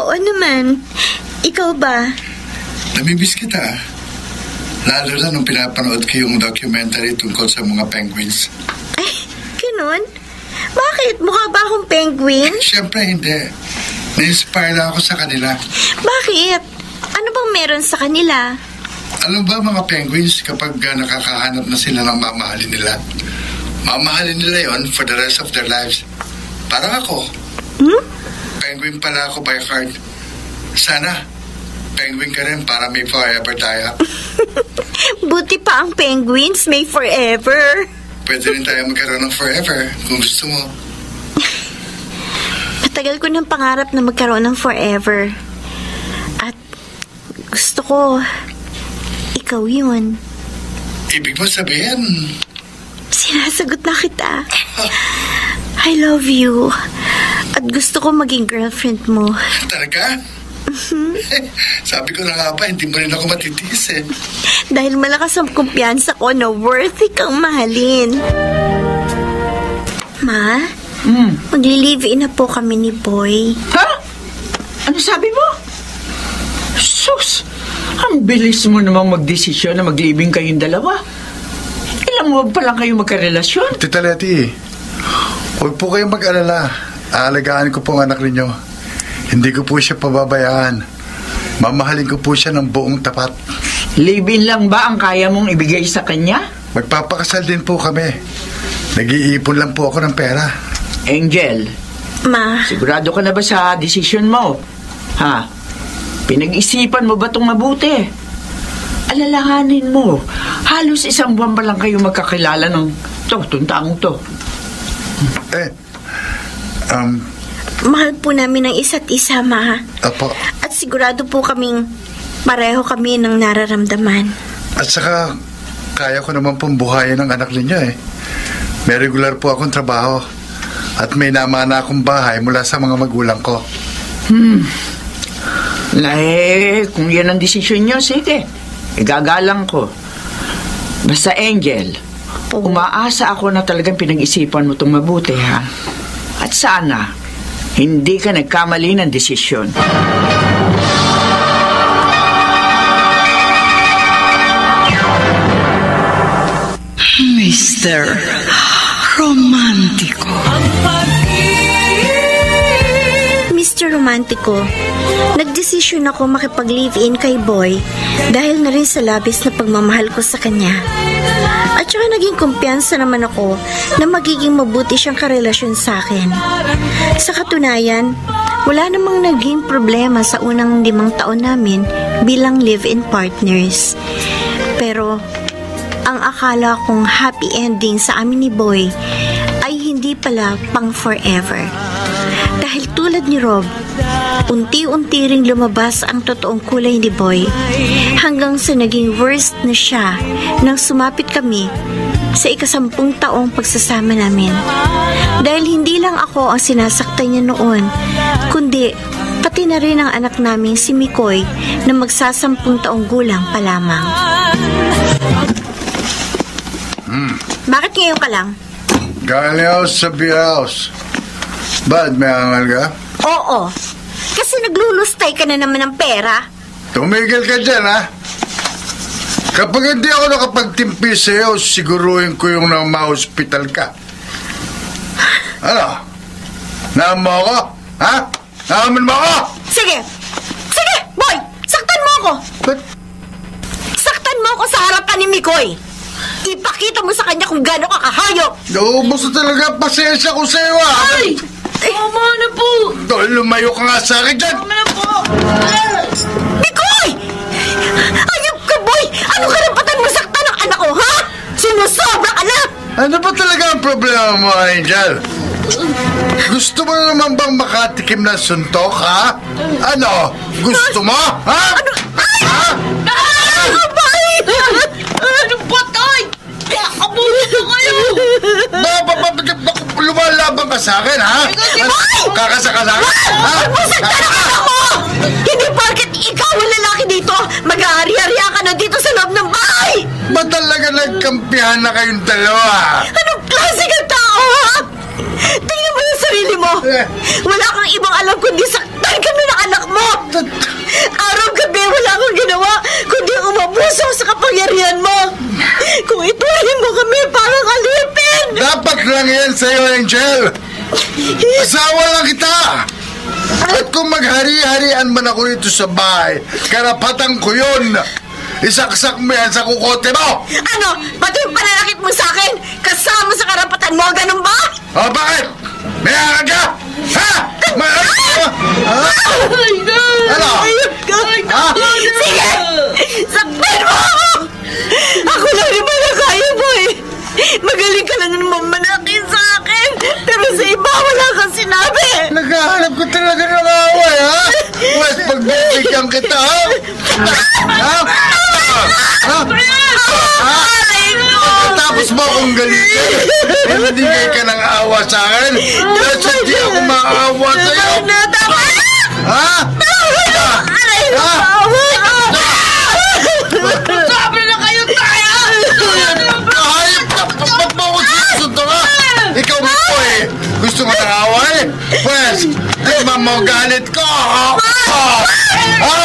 Oo naman. Ikaw ba? Namimiss kita. Lalo na nung pinapanood ko yung documentary tungkol sa mga penguins. Ay, ganun? Bakit? Mukha ba akong penguin? Siyempre hindi. Na-inspire na ako sa kanila. Bakit? Ano bang meron sa kanila? Alam ba mga penguins kapag nakakahanap na sila ng mamahalin nila? Mamahalin nila yon for the rest of their lives. Parang ako. Penguin pala ako by heart. Sana, penguin ka rin para may forever tayo. Buti pa ang penguins may forever. Pwede rin tayo magkaroon ng forever kung gusto mo. Matagal ko ng pangarap na magkaroon ng forever. At gusto ko, ikaw yun. Ibig mo sabihin? Sinasagot na kita. I love you. At gusto ko maging girlfriend mo. Talaga? Sabi ko na nga ba, hindi mo rin ako matitiis eh. Dahil malakas ang kumpiyansa ko na worthy kang mahalin. Ma, magli-live-in na po kami ni Boy. Ha? Ano sabi mo? Sus! Ang bilis mo namang magdesisyon na mag-living kayong dalawa. Ilang buwan pa lang kayo magkarelasyon. Tita Letty, huwag po kayong mag-alala. Aalagaan ko po ang anak ninyo. Hindi ko po siya pababayaan. Mamahalin ko po siya ng buong tapat. Live-in lang ba ang kaya mong ibigay sa kanya? Magpapakasal din po kami. Nag-iipon lang po ako ng pera. Angel, Ma, sigurado ka na ba sa desisyon mo? Ha? Pinag-isipan mo ba itong mabuti? Alalahanin mo, halos 1 buwan pa lang kayo magkakilala ng itong taong to. mahal po namin ang isa't isa, Ma. Apo. At sigurado po kaming pareho kami ng nararamdaman. At saka, kaya ko naman pong buhayin ang anak ninyo eh. May regular po akong trabaho. At may namana akong bahay mula sa mga magulang ko. Kung yan ang desisyon nyo, sige. Igagalang ko. Basta, Angel, umaasa ako na talagang pinag-isipan mo itong mabuti, ha? At sana, hindi ka nagkamali ng desisyon. Mr. Romántico. Mr. Romántico, nagdesisyon ako makipag-live-in kay Boy dahil na rin sa labis na pagmamahal ko sa kanya. At saka naging kumpiyansa naman ako na magiging mabuti siyang karelasyon sa akin. Sa katunayan, wala namang naging problema sa unang 5 taon namin bilang live-in partners. Pero ang akala kong happy ending sa amin ni Boy ay hindi pala pang forever. Dahil tulad ni Rob, unti-unti ring lumabas ang totoong kulay ni Boy hanggang sa naging worst na siya nang sumapit kami sa 10 taong pagsasama namin. Dahil hindi lang ako ang sinasaktan niya noon, kundi pati na rin ang anak naming si Mikoy na magsa-10 taong gulang pa lamang. Bakit ngayon ka lang? Galing ako sa beer house. Ba't may angal ka? Oo, kasi naglulustay ka na naman ng pera. Tumigil ka dyan, ha? Kapag hindi ako nakapagtimpi sa'yo, siguruhin ko yung na ma-hospital ka. Ano? Naaman mo ako? Ha? Naaman mo ako? Sige! Sige, Boy! Saktan mo ako! Ba't? Saktan mo ako sa harapan ni Mikoy! Ipakita mo sa kanya kung gano'n ka kahayop! Naubos na talaga pasensya ko sa'yo, ha? Ay! Tama na po! Dahil lumayo ka nga sa akin dyan! Tama na po! Mikoy! Hayop ka, Boy! Ano karapatan mo saktan ng anak ko, ha? Sumusobra ka na! Ano ba talaga ang problema mo, Angel? Gusto mo na naman bang makatikim ng suntok, ha? Ano? Gusto mo? Ha? Ano? Ay! Ha? Abay! Ano ba, Tay? Kakabuhin na kayo! Lumalaban ka sa akin, ha? Kakasa ka sa akin? Ha? Masaktan ang anak mo! Hindi porket ikaw ang lalaki dito, mag-aari-ariya ka na dito sa loob ng bahay! Ba talaga nagkampihan na kayong dalawa? Anong klase ka tao, ha? Tingnan mo yung sarili mo! Wala kang ibang alam kundi saktan kami ng anak mo! Araw-gabi wala kang ginawa kundi umabuso sa kapangyarihan mo! Kung ituloy mo kami parang alipin! Dapat lang yan sa'yo, Angel! Asawa lang kita! At kung maghari-harian man ako dito sa bahay, karapatan ko yun! Isaksak mo yan sa kukote mo! Ano? Pati yung pananakit mo sa akin kasama sa karapatan mo, ganun ba? O, bakit? May akad ka? Ha? May akad ka? Ha? Ano? Ha? Sige! Saktan mo ako! Ako lang naman na kaya mo eh! Magaling ka lang naman manakit sa akin! Pero sa iba wala kang sinabi! Naghahanap ko talaga ng away, ha? Wes, pagbibigyan kita, ha? Ha? Ha? Ha? Tapos mo akong galitin. Hindi ka ng awa sa akin. Kasi hindi ako maawa sa'yo. Ha? Ha? Sabi na kayo, Tay! Kahayop ka! Ba't mo ako sinusunto, ha? Ikaw mo po eh. Gusto mo ng away? Pues, di ba mo galit ko? Ha? Ha?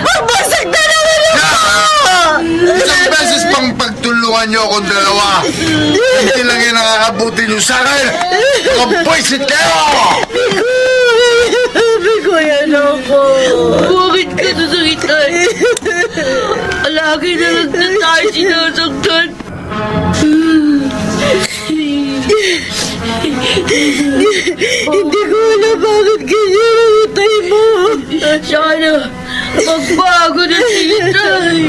Magbasag na naman ako! Isang beses pang pagtulungan niyo akong dalawa. Hindi lang yung nakakabuti niyo sa akin. Kapwisit kayo! Bikoy, ano ko? Bakit ka nasakitan? Lagi na lang na tayo sinasaktan. Hindi ko alam bakit ganyan ang utay mo. Sana magbago na si Tay.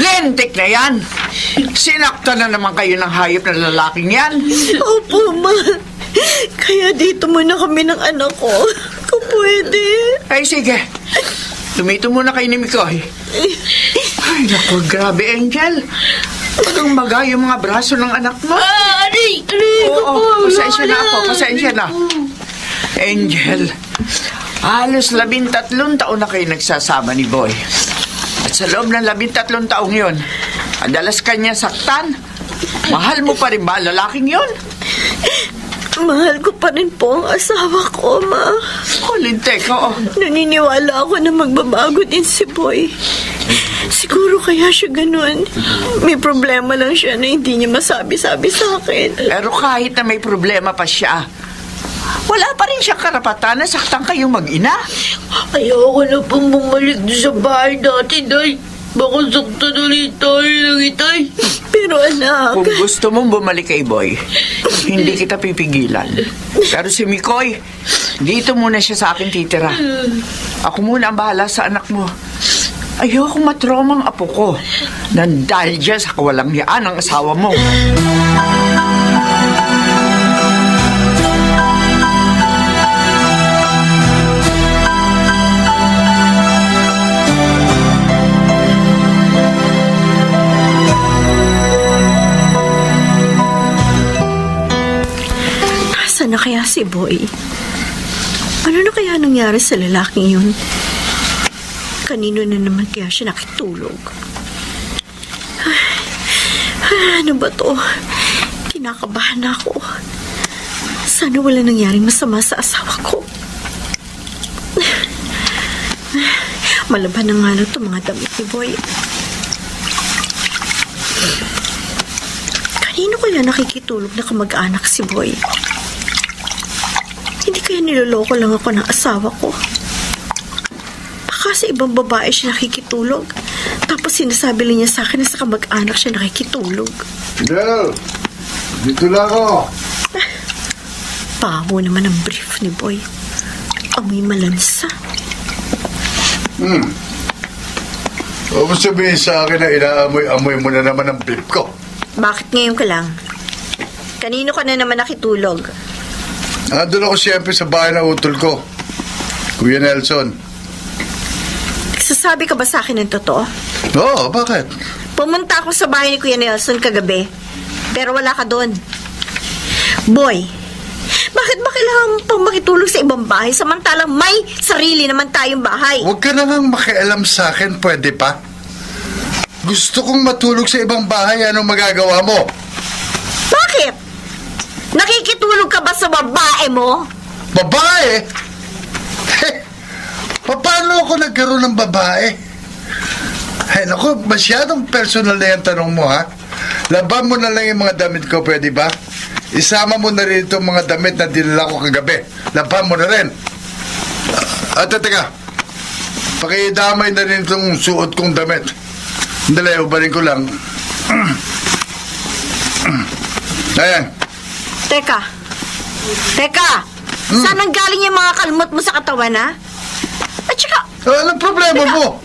Lentik na yan! Sinaktan na naman kayo ng hayop na lalaking yan. Opo, ma. Kaya dito muna kami ng anak ko. Kung pwede. Ay, sige. Tumito muna kayo ni Mikoy. Ay, naku, grabe, Angel. Pagkang maga yung mga braso ng anak mo. Aray ko po. Oo, pasensya na ako, pasensya na. Angel, halos 13 taon na kayo nagsasama ni Boy. At sa loob ng 13 taong yon, madalas kanya saktan. Mahal mo pa rin ba lalaking yon? Mahal ko pa rin po ang asawa ko, ma. Lintek, oo. Naniniwala ako na magbabago din si Boy. Siguro kaya siya ganun. May problema lang siya na hindi niya masabi-sabi sa akin. Pero kahit na may problema pa siya, wala pa rin siyang karapatan na saktan kayong mag-ina. Ayoko na pong bumalik sa bahay dati, Day. Baka saktan ulit tayo ng itay. Pero anak... Kung gusto mong bumalik kay Boy, hindi kita pipigilan. Pero si Mikoy, dito muna siya sa akin titira. Ako muna ang bahala sa anak mo. Ayoko matromang apo ko nang dahil dyan sa kawalang yaan ng asawa mo. Nasaan na kaya si Boy? Ano na kaya nangyari sa lalaking yun? Kanino na naman kaya siya nakitulog? Ano ba to? Kinakabahan ako. Sana wala nangyaring masama sa asawa ko. Malaban na nga lang ito mga damit ni Boy. Kanino kaya nakikitulog na kamag-anak si Boy? Hindi kaya niloloko lang ako ng asawa ko? Baka sa ibang babae siya nakikitulog. Tapos sinasabi niya sa akin na sa kamag-anak siya nakikitulog. Fidel, dito lang ako. Baho naman ang brief ni Boy. Amoy malansa. Huwag mo sabihin sa akin na inaamoy-amoy mo na naman ang brief ko. Bakit ngayon ka lang? Kanino ka na naman nakitulog? Nandun ako siyempre sa bahay na utol ko. Kuya Nelson. Sasabi ka ba sa akin ng totoo? Oo, bakit? Pumunta ako sa bahay ni Kuya Nelson kagabi. Pero wala ka doon. Boy, bakit ba kailangan mo pang makitulog sa ibang bahay samantalang may sarili naman tayong bahay? Huwag ka na lang makialam sa akin, pwede pa? Gusto kong matulog sa ibang bahay, anong magagawa mo? Bakit? Nakikitulog ka ba sa babae mo? Babae? Paano ako nagkaroon ng babae? Ay, naku, masyadong personal na yung tanong mo, ha? Laban mo na lang yung mga damit ko, pwede ba? Isama mo na rin itong mga damit na dinala ko kagabi. Laban mo na rin. Teka. Pakidamay na rin itong suot kong damit. Dali, ubarin ko lang. Ayan. Teka. Saan ang galing yung mga kalmot mo sa katawan, ha? At saka... Anong problema mo?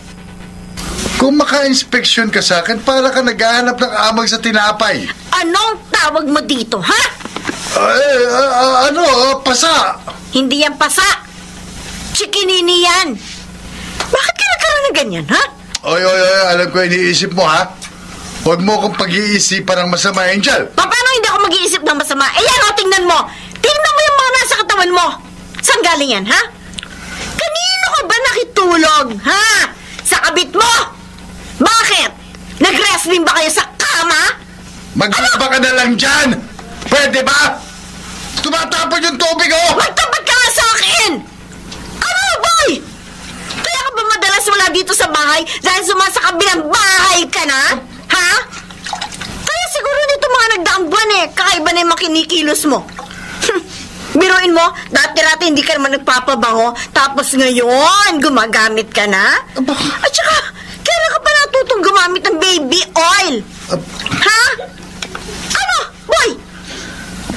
Kung maka-inspeksyon ka sa akin, para ka naghahanap ng amag sa tinapay. Anong tawag mo dito, ha? Pasa. Hindi yan pasa. Chikinini yan. Bakit ka nagkaroon ng ganyan, ha? Oy, alam ko iniisip mo, ha? Huwag mo akong pag-iisipan ng masama, Angel. Paano hindi ako mag-iisip ng masama? Yan, tingnan mo. Tingnan mo yung mga nasa katawan mo. Saan galing yan, ha? Kanino ka ba nakitulog, ha? Sa kabit mo? Bakit? Nag-wrestling ba kayo sa kama? Magbaba ka na lang dyan! Pwede ba? Tumatapon yung tubig, oh! Magtapat ka nga sa akin! Ano, boy? Kaya ka ba madalas wala dito sa bahay dahil sumasa kabilang bahay ka na? Ha? Kaya siguro nito mga nagdaang buwan kakaiba na yung makinikilos mo. Biruin mo, dati-rati hindi ka naman nagpapabango, tapos ngayon, gumagamit ka na? At saka, kailan ka pa natutong gumamit ng baby oil? Ha? Ano? Boy!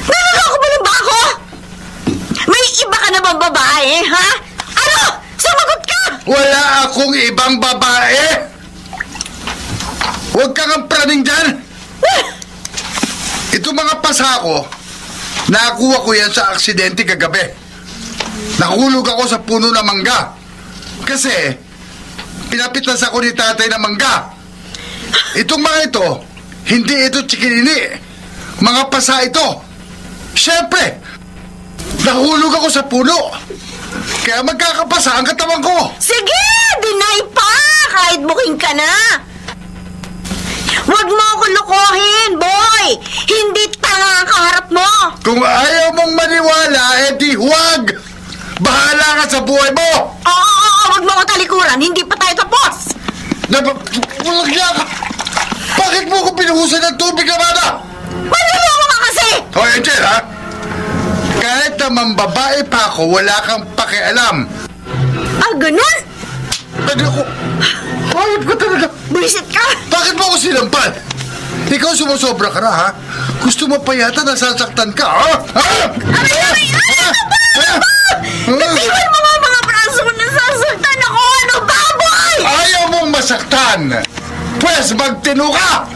Naloloko mo lang ba ako? May iba ka na bang babae, ha? Ano? Sumagot ka! Wala akong ibang babae! Huwag kang praning dyan! mga pasa ko, nakuha ko yan sa aksidente kagabi. Nakulog ako sa puno ng mangga. Kasi, pinapitas ako ni tatay ng mangga. Itong mga ito, hindi ito chikinini. Mga pasa ito. Siyempre, nahulog ako sa puno. Kaya magkakapasa ang katawan ko. Sige, deny pa! Kahit booking ka na. Huwag mo ako lokohin, boy! Hindi tanga ang kaharap mo! Kung ayaw mong maniwala, edi huwag! Bahala ka sa buhay mo! Oo, huwag mo ako talikuran. Hindi pa tayo tapos! Walang niya ka! Bakit mo ko pinuhusan ng tubig, Amanda? Maliloko ka kasi! O, Angel, ha? Kahit naman babae pa ako, wala kang pakialam. Ah, ganun? Ano ko? Hayop ka talaga! Buisit ka! Bakit mo ako sinampal? Ikaw sumusobra ka na, ha? Gusto mo pa yata nasasaktan ka, ha? Aray! Natiwan mo nga mga braso ko, nasasaktan ako! Ano ba, boy? Ayaw mong masaktan! Pwes, magtino ka!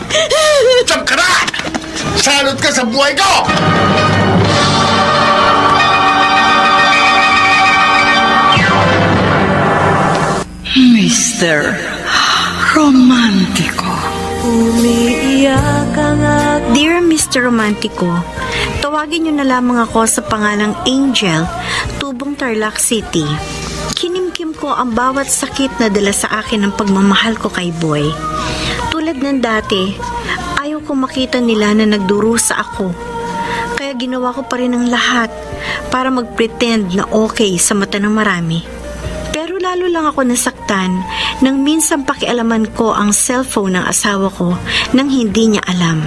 Diyan ka na! Salot ka sa buhay ko! Mr. Romantico. Umiiyak ang Dear Mr. Romantico, tawagin niyo na lamang ako sa pangalang Angel, Tubong Tarlac City. Kinimkim ko ang bawat sakit na dala sa akin ng pagmamahal ko kay Boy. Tulad ng dati, ayaw ko makita nila na nagdurusa ako. Kaya ginawa ko pa rin ang lahat para mag-pretend na okay sa mata ng marami. Pero lalo lang ako nasaktan nang minsan pakialaman ko ang cellphone ng asawa ko nang hindi niya alam.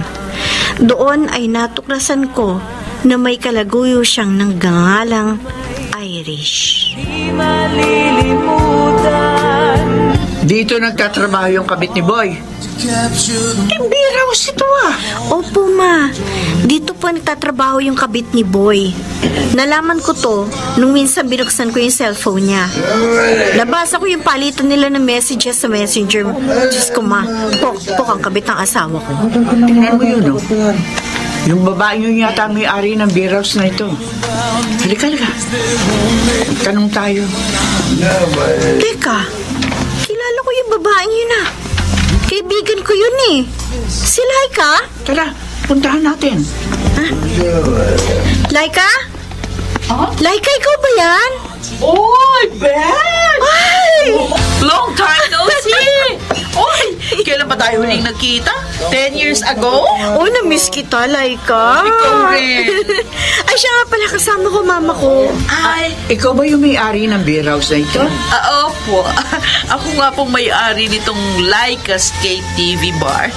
Doon ay natuklasan ko na may kalaguyo siyang nanggangalang Irish. di malilimutan. Dito nagtatrabaho yung kabit ni Boy. Biraos ito ah. Opo, ma. Dito po nagtatrabaho yung kabit ni Boy. Nalaman ko to nung minsan binuksan ko yung cellphone niya. Nabasa ko yung palitan nila ng messages sa messenger. Diyos ko, ma. Pok ang kabit ng asawa ko. Tingnan mo yun, no? Yung babae yun yata may-ari ng beerhouse na ito. Halika. Tanong tayo. Teka, kilala ko yung babaeng yun ah. Kaibigan ko yun eh. Si Laika? Tara, puntahan natin. Laika? Laika, ikaw ba yan? Oy, Ben! Ay! Long time no see! Oy, kailan ba tayo huling nagkita? 10 years ago? Oh, na-miss kita, Laika. Ikaw rin. Ay, siya nga pala kasama ko, mama ko. Ay, Ikaw ba yung may-ari ng beerhouse na ito? opo. Ako nga pong may-ari nitong Laika's KTV bar.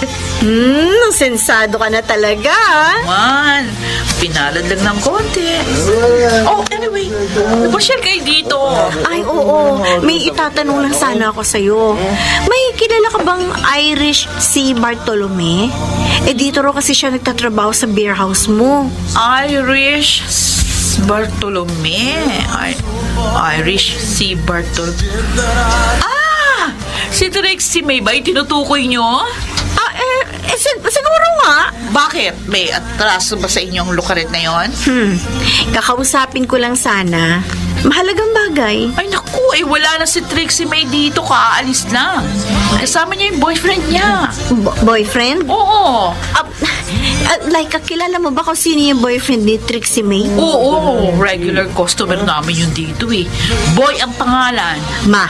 Sensado ka na talaga. Man, pinalad lang ng konti. Oh, anyway, napasyal kayo dito. Ay, oo. May itatanong lang sana ako sa'yo. May kilala ka bang Irish si Bartolome? Dito ro kasi siya nagtatrabaho sa beer house mo. Irish Bartolome. Irish si Bartolome. Ah! Si Trixie May ba yung tinutukoy nyo? Siguro nga. Bakit? May atraso ba sa inyong lukaret na yon? Kakausapin ko lang sana. Mahalagang bagay. Ay naku, wala na si Trixie May dito, kaalis lang. Kasama niya yung boyfriend niya. Boyfriend? Oo. Like, kilala mo ba kung sino yung boyfriend ni Trixie May? Oo, regular customer namin yun dito eh. Boy ang pangalan. Ma,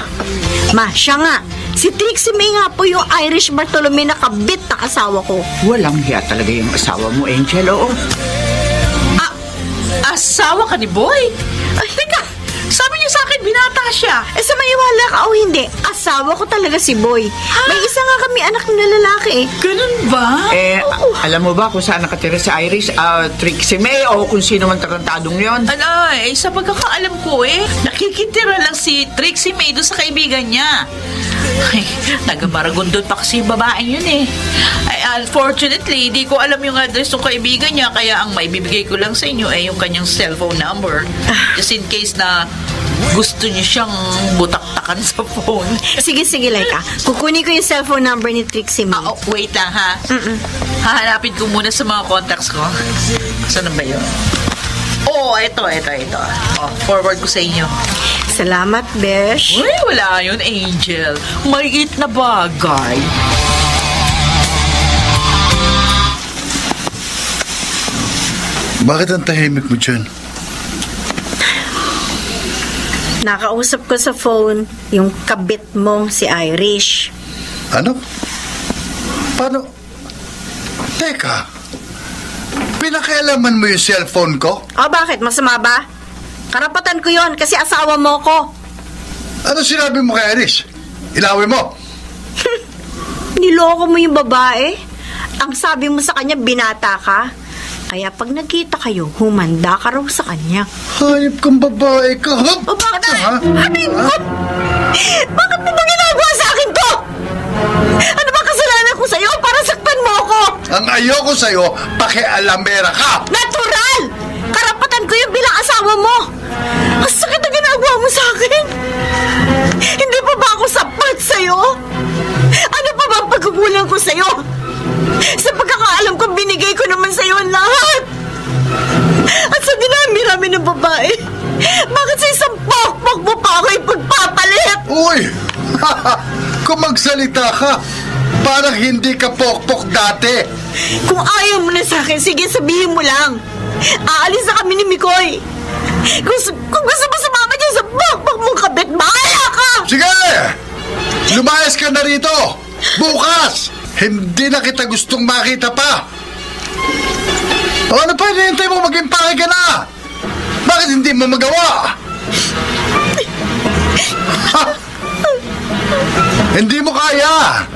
siya nga. Si Trixie May nga po yung Irish Bartolome na kabit na kasawa ko. Walang hiya talaga yung asawa mo, Angel, oo. Asawa ka ni Boy? Ay, teka. Sabi niya sa akin, binata siya. Sa maniwala ka o hindi, asawa ko talaga si Boy. May isa nga kami anak na lalaki eh. Ganun ba? Alam mo ba kung saan nakatira si Irish, Trixie May, o kung sino man tarantadong yon? Sa pagkakaalam ko nakikitira lang si Trixie May doon sa kaibigan niya. Ay, taga-Maragondon pa kasi yung babaeng yun eh. Ay, unfortunately, di ko alam yung address ng kaibigan niya, kaya ang maibibigay ko lang sa inyo ay yung kanyang cellphone number. Just in case na gusto niyo siyang butaktakan sa phone. Sige, Laika. Kukunin ko yung cellphone number ni Trixie May. Wait lang ha. Hahanapin ko muna sa mga contacts ko. Saan ba yun? Ito. Forward ko sa inyo. Salamat, Besh. Uy, wala yun, Angel. Maliit na bagay. Bakit ang tahimik mo dyan? Nakausap ko sa phone yung kabit mong si Irish. Ano? Paano? Teka. Pinakialaman mo yung cellphone ko? Bakit? Masama ba? Karapatan ko yon kasi asawa mo ko. Ano sinabi mo kay Iris? Ilawin mo? Niloko mo yung babae. Ang sabi mo sa kanya, binata ka. Kaya pag nagkita kayo, humanda ka raw sa kanya. Hayop kang babae ka, ha? Bakit? Bakit mo ba ginagawa sa akin to? Ano ba kasalanan ko sa'yo para saktan mo ako? Ang ayoko sa'yo, pakialamera ka! Natural! Karapatan ko yung bilang asawa mo! Ang sakit na ginagawa mo sa akin! Hindi pa ba ako sapat sa'yo? Ano pa ba ang pagkukulang ko sa'yo? Sa pagkakaalam ko, binigay ko naman sa'yo ang lahat! At sa dinami-rami ng babae, bakit sa isang pokpok mo pa ako ipagpapalit? Uy! Kung magsalita ka, parang hindi ka pokpok dati. Kung ayaw mo na sa akin, sige, sabihin mo lang. Aalis na kami ni Mikoy. Kung gusto mo sumama dyan sa pokpok mong kabit, bahala ka! Sige! Lumayas ka na rito! Bukas! Hindi na kita gustong makita pa! Ano pa hinihintay mo? Mag-impake ka na! Bakit hindi mo magawa? Hindi mo kaya!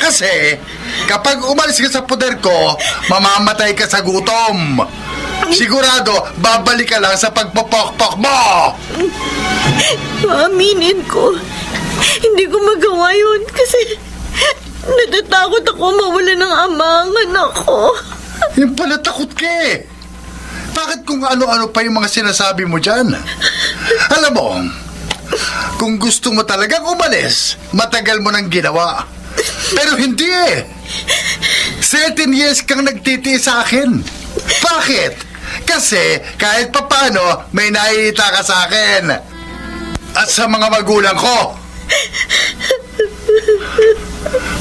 Kasi kapag umalis ka sa poder ko, mamamatay ka sa gutom! Sigurado, babalik ka lang sa pagpapokpok mo! Aminin ko, hindi ko magawa yun kasi natatakot ako mawala ng ama ang anak ko. Yung pala takot ka eh. Bakit kung ano-ano pa yung mga sinasabi mo dyan? Alam mo, kung gusto mo talagang umalis, matagal mo nang ginawa. Pero hindi eh. 17 years kang nagtitiis sa akin. Bakit? Kasi kahit papano may naiita ka sa akin. At sa mga magulang ko.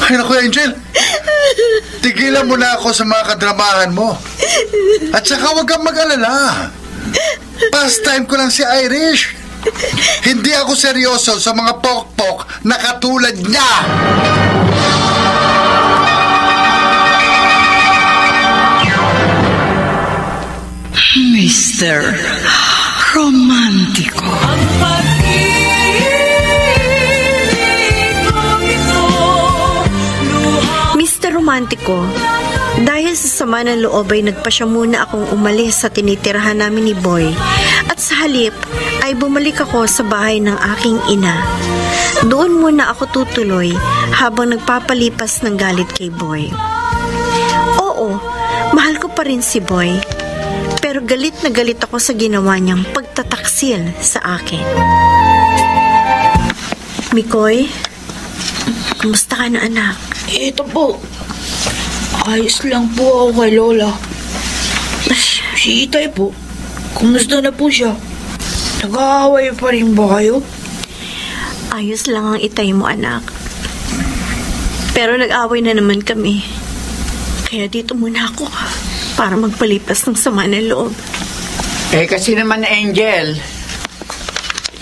Ay naku, Angel. Tigilan mo na ako sa mga kadramahan mo. At saka huwag kang mag-alala. Pastime ko lang si Irish. Hindi ako seryoso sa mga pokpok na katulad niya. Mr. Romántico. Mr. Romántico, dahil sa sama ng loob ay nagpa siya muna akong umalis sa tinitirahan namin ni Boy at sa halip ay bumalik ako sa bahay ng aking ina. Doon muna ako tutuloy habang nagpapalipas ng galit kay Boy. Oo, mahal ko pa rin si Boy, pero galit na galit ako sa ginawa niyang pagtataksil sa akin. Mikoy, kumusta ka na anak? Ito po. Ayos lang po ako kay Lola. Si Itay po, kumusta na po siya? Nag-aaway pa rin ba kayo? Ayos lang ang Itay mo, anak. Pero nag-away na naman kami. Kaya dito muna ako para magpalipas ng sama ng loob. Kasi naman, Angel,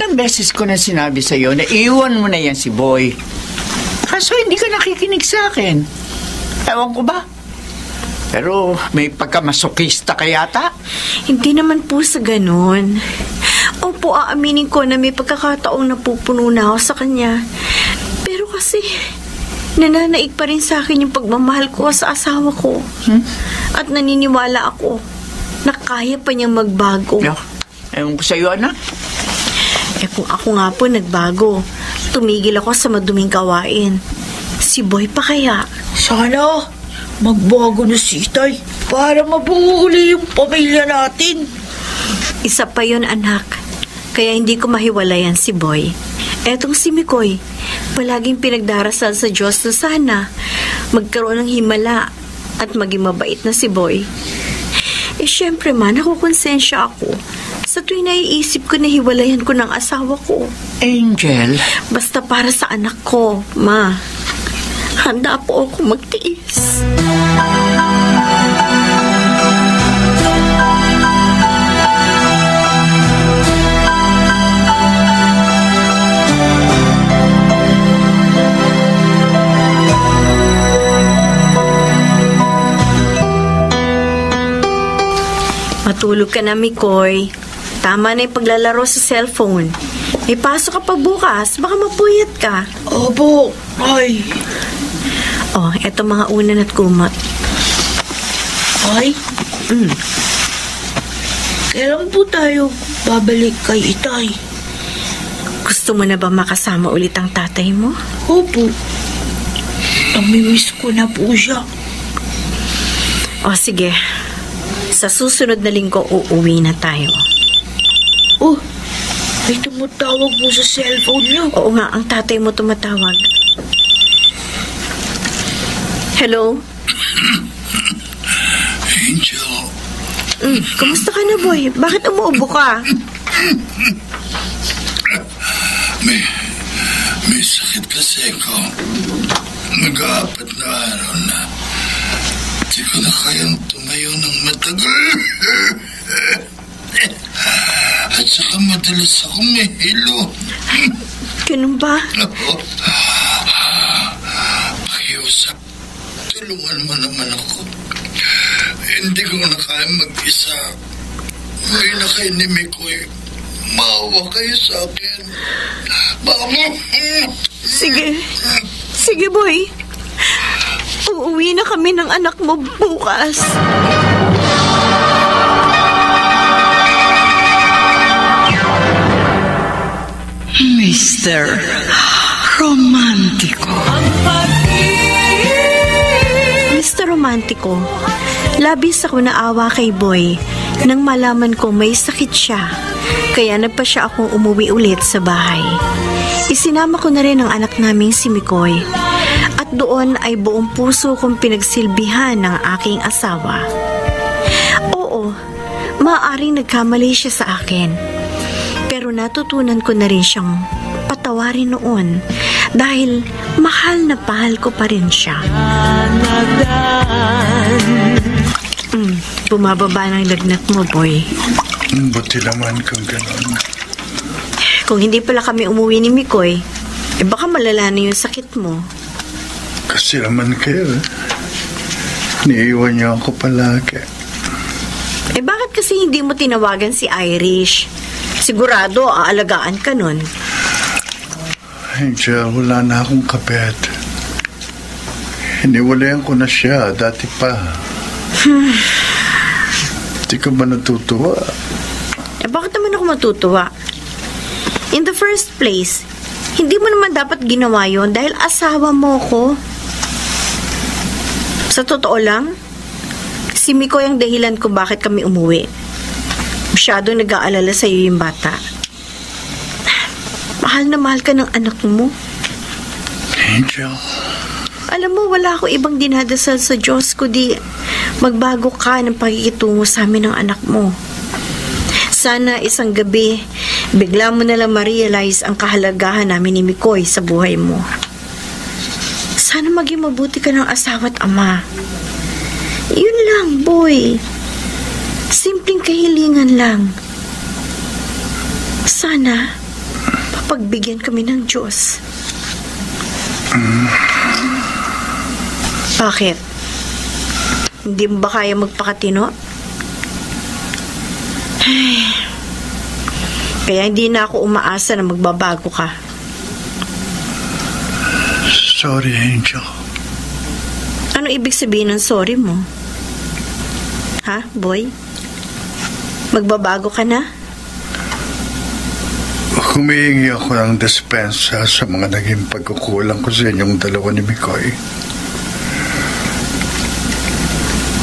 ilang beses ko na sinabi sa'yo na iwan mo na yan si Boy. Kaso hindi ka nakikinig sa akin. Ewan ko ba? Pero may pagkamasokista ka yata? Hindi naman po sa ganun. Opo, aaminin ko na may pagkakataong napupuno na ako sa kanya. Pero kasi, nananaig pa rin sa akin yung pagmamahal ko sa asawa ko. At naniniwala ako na kaya pa niyang magbago. Ewan ko sa'yo, anak. Kung ako nga po nagbago, tumigil ako sa maduming gawain. Si Boy pa kaya? Sana magbago na si Itay para mabuo uli yung pamilya natin. Isa pa yun, anak. Kaya hindi ko mahiwalayan si Boy. Etong si Mikoy, palaging pinagdarasal sa Diyos na sana magkaroon ng himala at maging mabait na si Boy. Syempre man, nakukonsensya ako sa tuwing naiisip ko na hiwalayan ko ng asawa ko. Angel? Basta para sa anak ko, Ma. Handa po ako magtiis. Matulog ka na, Mikoy. Tama na yung paglalaro sa cellphone. May pasok ka pa bukas. Baka mapuyat ka. Opo, ay. Oh, eto mga unan at kumot. Ay? Kailan po tayo babalik kay Itay? Gusto mo na ba makasama ulit ang tatay mo? Opo. Namimiss ko na po siya. O sige. Sa susunod na linggo, uuwi na tayo. Oh, may tumatawag po sa cellphone niyo. Oo nga, ang tatay mo tumatawag. Hello? Angel. Kumusta ka na, Boy? Bakit umuubo ka? May sakit kasi ako. Nag-aapat na araw na. Di ko na kayang tumayo ng matagal. At saka madalas akong may hilo. Ganun ba? Pakiusap, tulungan mo naman ako. Hindi ko na kaya mag-isa. May na kayo ni Mikoy. Maawa kayo sa akin. Mama! Sige. Sige, Boy. Uuwi na kami ng anak mo bukas. Mr. Romantiko. Mr. Romantiko, labis ako naawa kay Boy nang malaman ko may sakit siya. Kaya nagpa siya akong umuwi ulit sa bahay. Isinama ko na rin ang anak naming si Mikoy. At doon ay buong puso kong pinagsilbihan ng aking asawa. Oo, maaaring nagkamali siya sa akin. Pero natutunan ko na rin siyang patawarin noon dahil mahal na mahal ko pa rin siya. Bumababa ng lagnat mo, Boy. Buti naman kung gano'n. Kung hindi pala kami umuwi ni Mikoy, baka malala na yung sakit mo. Kasi naman kayo, niiwan niyo ako palagi. Bakit kasi hindi mo tinawagan si Irish? Sigurado, aalagaan ka nun. Angel, wala na akong kabet. Hiniwalayan ko na siya, dati pa. Di ka ba natutuwa? Bakit naman ako matutuwa? In the first place, hindi mo naman dapat ginawa yon dahil asawa mo ko. Sa totoo lang, si Mikoy ang dahilan kung bakit kami umuwi. Masyadong nag-aalala sa iyo yung bata. Mahal na mahal ka ng anak mo. Angel. Alam mo, wala ako ibang dinadasal sa Diyos kundi magbago ka ng pakikitungo sa amin ng anak mo. Sana isang gabi, bigla mo nalang ma-realize ang kahalagahan namin ni Mikoy sa buhay mo. Sana maging mabuti ka ng asawa at ama. Yun lang, Boy. Simpleng kahilingan lang. Sana pagbigyan kami ng Diyos. Bakit? Hindi mo ba kaya magpakatino? Kaya hindi na ako umaasa na magbabago ka. Sorry, Angel. Ano ibig sabihin ng sorry mo? Ha, Boy? Magbabago ka na? Humihingi ako ng dispensa sa mga naging pagkukulang ko sa inyong dalawa ni Mikoy.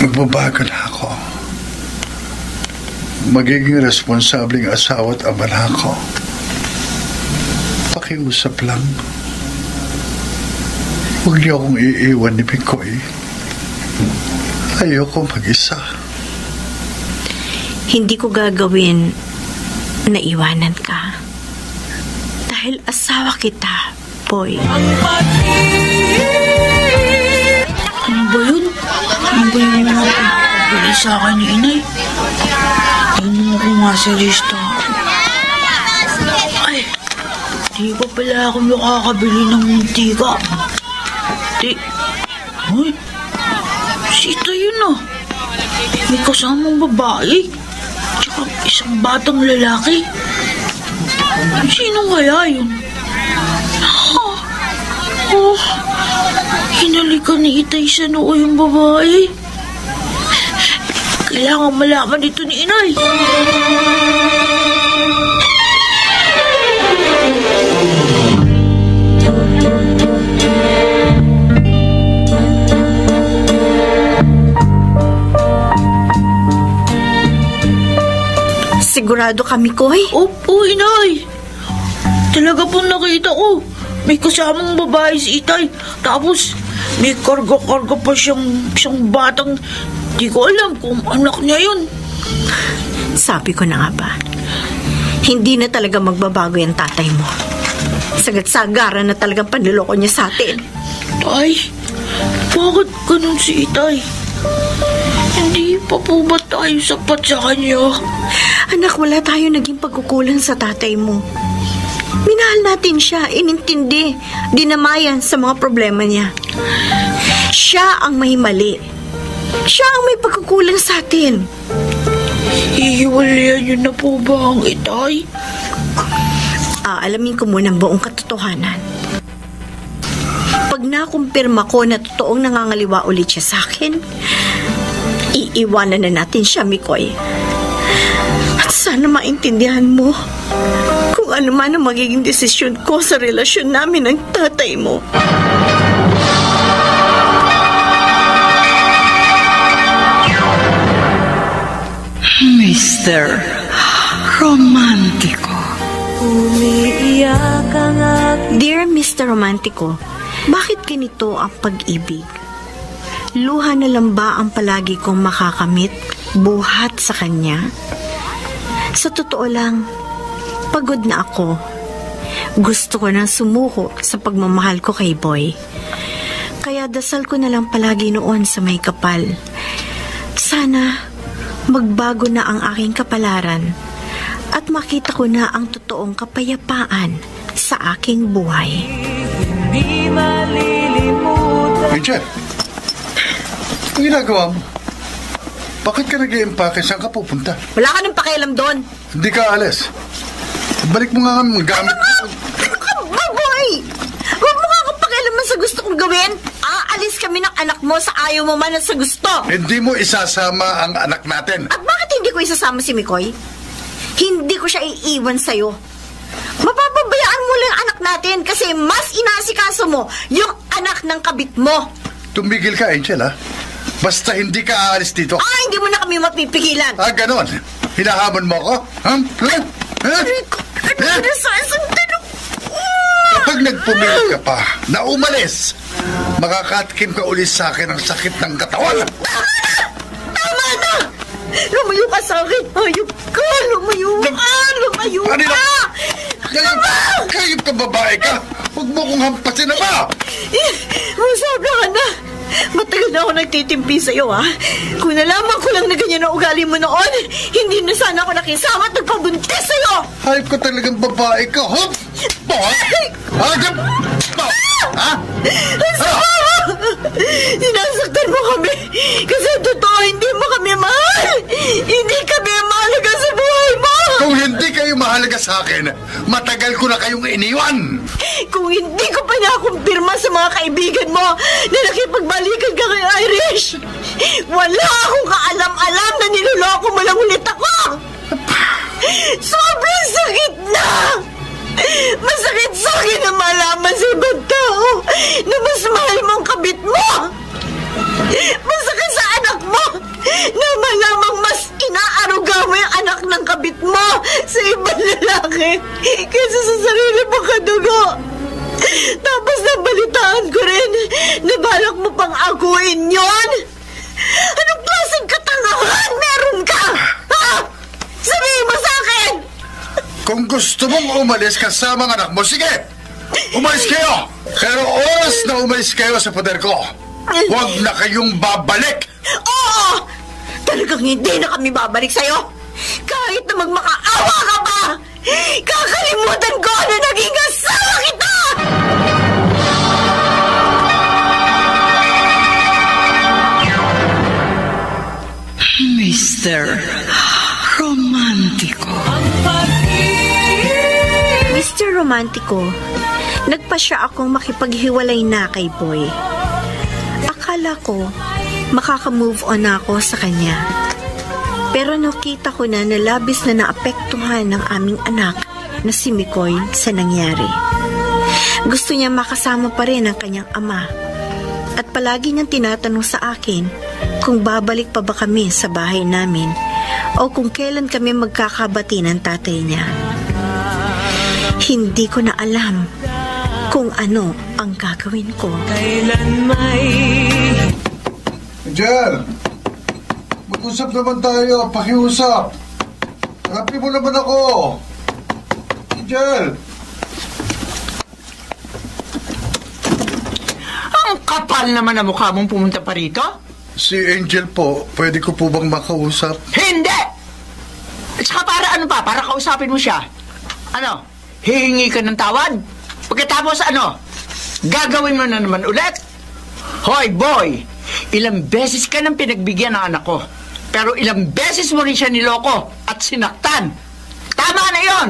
Magbabago na ako. Magiging responsabling asawa at ama na ako. Pakiusap lang. Huwag niyo akong iiwan ni Mikoy. Ayoko mag-isa. Hindi ko gagawin na iwanan ka. Dahil asawa kita, boy. Ano ba yun? Ano ba yung bili sa akin ni inay? Tingnan ko nga sa lista. Ay, di pa pala ako makakabili ng muntika. Ay, sita yun May kasamang babae. Tsaka isang batang lalaki. Sino kaya yun? Hinalikan ni Itay sa noo yung babae. Kailangan malaman ito ni inay. Sigurado kami, Koy? Opo, inay. Talaga pong nakita ko. May kasamang babae si Itay. Tapos, may karga-karga pa siyang batang di ko alam kung anak niya yun. Sabi ko na nga ba, hindi na talaga magbabago yung tatay mo. Sagat-sagaran na talagang panluloko niya sa atin. Tay, bakit ganun si Itay? Hindi pa po ba tayo sapat sa kanya? Anak, wala tayo naging pagkukulang sa tatay mo. Minahal natin siya, inintindi, dinamayan sa mga problema niya. Siya ang may mali. Siya ang may pagkukulang sa atin. Ihiwalayan niyo na po ba ang Itay? Alamin ko muna ang buong katotohanan. Pag nakumpirma ko na totoong nangangaliwa ulit siya sa akin, iiwanan na natin siya, Mikoy. At sana maintindihan mo kung ano man ang magiging desisyon ko sa relasyon namin ng tatay mo. Mr. Romantico. Umiiyak ang aking Dear Mr. Romantico, bakit ganito ang pag-ibig? Luha na lang ba ang palagi kong makakamit buhat sa kanya? Sa totoo lang, pagod na ako. Gusto ko nang sumuko sa pagmamahal ko kay Boy. Kaya dasal ko na lang palagi noon sa may kapal. Sana magbago na ang aking kapalaran at makita ko na ang totoong kapayapaan sa aking buhay. di malilimutan. Angel, ang ginagawa mo? Bakit ka nag-i-empake? Saan ka pupunta? Wala ka nang pakialam doon. Hindi ka alis. Balik mo nga ang gamit ko. Boy! Huwag mo nga akong pakialaman sa gusto kong gawin. Aalis kami ng anak mo sa ayaw mo man at sa gusto. Hindi mo isasama ang anak natin. At bakit hindi ko isasama si Mikoy? Hindi ko siya iiwan sa'yo. Mapapabayaan mo lang ang anak natin kasi mas inasikaso mo yung anak ng kabit mo. Tumigil ka, Angel, ha? Basta hindi ka aalis dito. Hindi mo na kami mapipigilan. Ganon. Hinahamon mo ako? Kapag nagpumilit ka pa na umalis, makakatikim ka ulit sa akin ang sakit ng katawan. Tama na! Lumayo ka sa akin. Hayop ka! Lumayo ka! Kayop ka, babae ka! Huwag mo kong hampasin na ba? Masabi ka na. Matagal na ako nagtitimpi sa'yo, ha? Kung nalaman ko lang na ganyan ang ugali mo noon, hindi na sana ako nakisama at nagpabuntis sa'yo! Hayop ka talagang babae ka, hop! Ha? Sinasaktan mo kami kasi totoo hindi mo kami mahal. Hindi kami mahalaga sa buhay mo. Kung hindi kayo mahalaga sa akin, matagal ko na kayong iniwan. Kung hindi ko pa nakumpirma sa mga kaibigan mo na nakipagbalikan ka kay Irish, wala akong kaalam-alam na niloloko mo lang ulit ako. Sobrang sakit na. Masakit sa akin na malaman sa ibang tao na mas mahal mo ang kabit mo. Masakit sa anak mo na malamang mas inaaruga mo yung anak ng kabit mo sa ibang lalaki kaysa sa sarili mong kadugo. Tapos nabalitaan ko rin na balak mo pang aguin yon. Anong klaseng katangahan meron ka? Ha? Sabihin mo sa akin! Kung gusto mong umalis kasama ang anak mo, sige! Umalis kayo! Pero oras na umalis kayo sa poder ko, huwag na kayong babalik! Oo! Talagang hindi na kami babalik sa'yo! Kahit na magmakaawa ka pa! Kakalimutan ko na naging asawa kita! Mr. Romantico. Mr. Romantico, nagpasya akong makipaghiwalay na kay Boy. Akala ko, makaka-move on na ako sa kanya. Pero nakita ko na labis na naapektuhan ng aming anak na si Mikoy sa nangyari. Gusto niya makasama pa rin ang kanyang ama. At palagi niyang tinatanong sa akin kung babalik pa ba kami sa bahay namin o kung kailan kami magkakabati ng tatay niya. Hindi ko na alam kung ano ang gagawin ko. Kailan may Angel! Mag-usap naman tayo, pakiusap. Harapin mo naman ako. Angel! Ang kapal naman na mukha mong pumunta pa rito. Si Angel po, pwede ko po bang makausap? Hindi! At saka para ano pa? Para kausapin mo siya. Ano? Hihingi ka ng tawad? Pagkatapos ano? Gagawin mo na naman ulit? Hoy, boy! Ilang beses ka nang pinagbigyan ng anak ko. Pero ilang beses mo rin siya niloko at sinaktan. Tama na yon!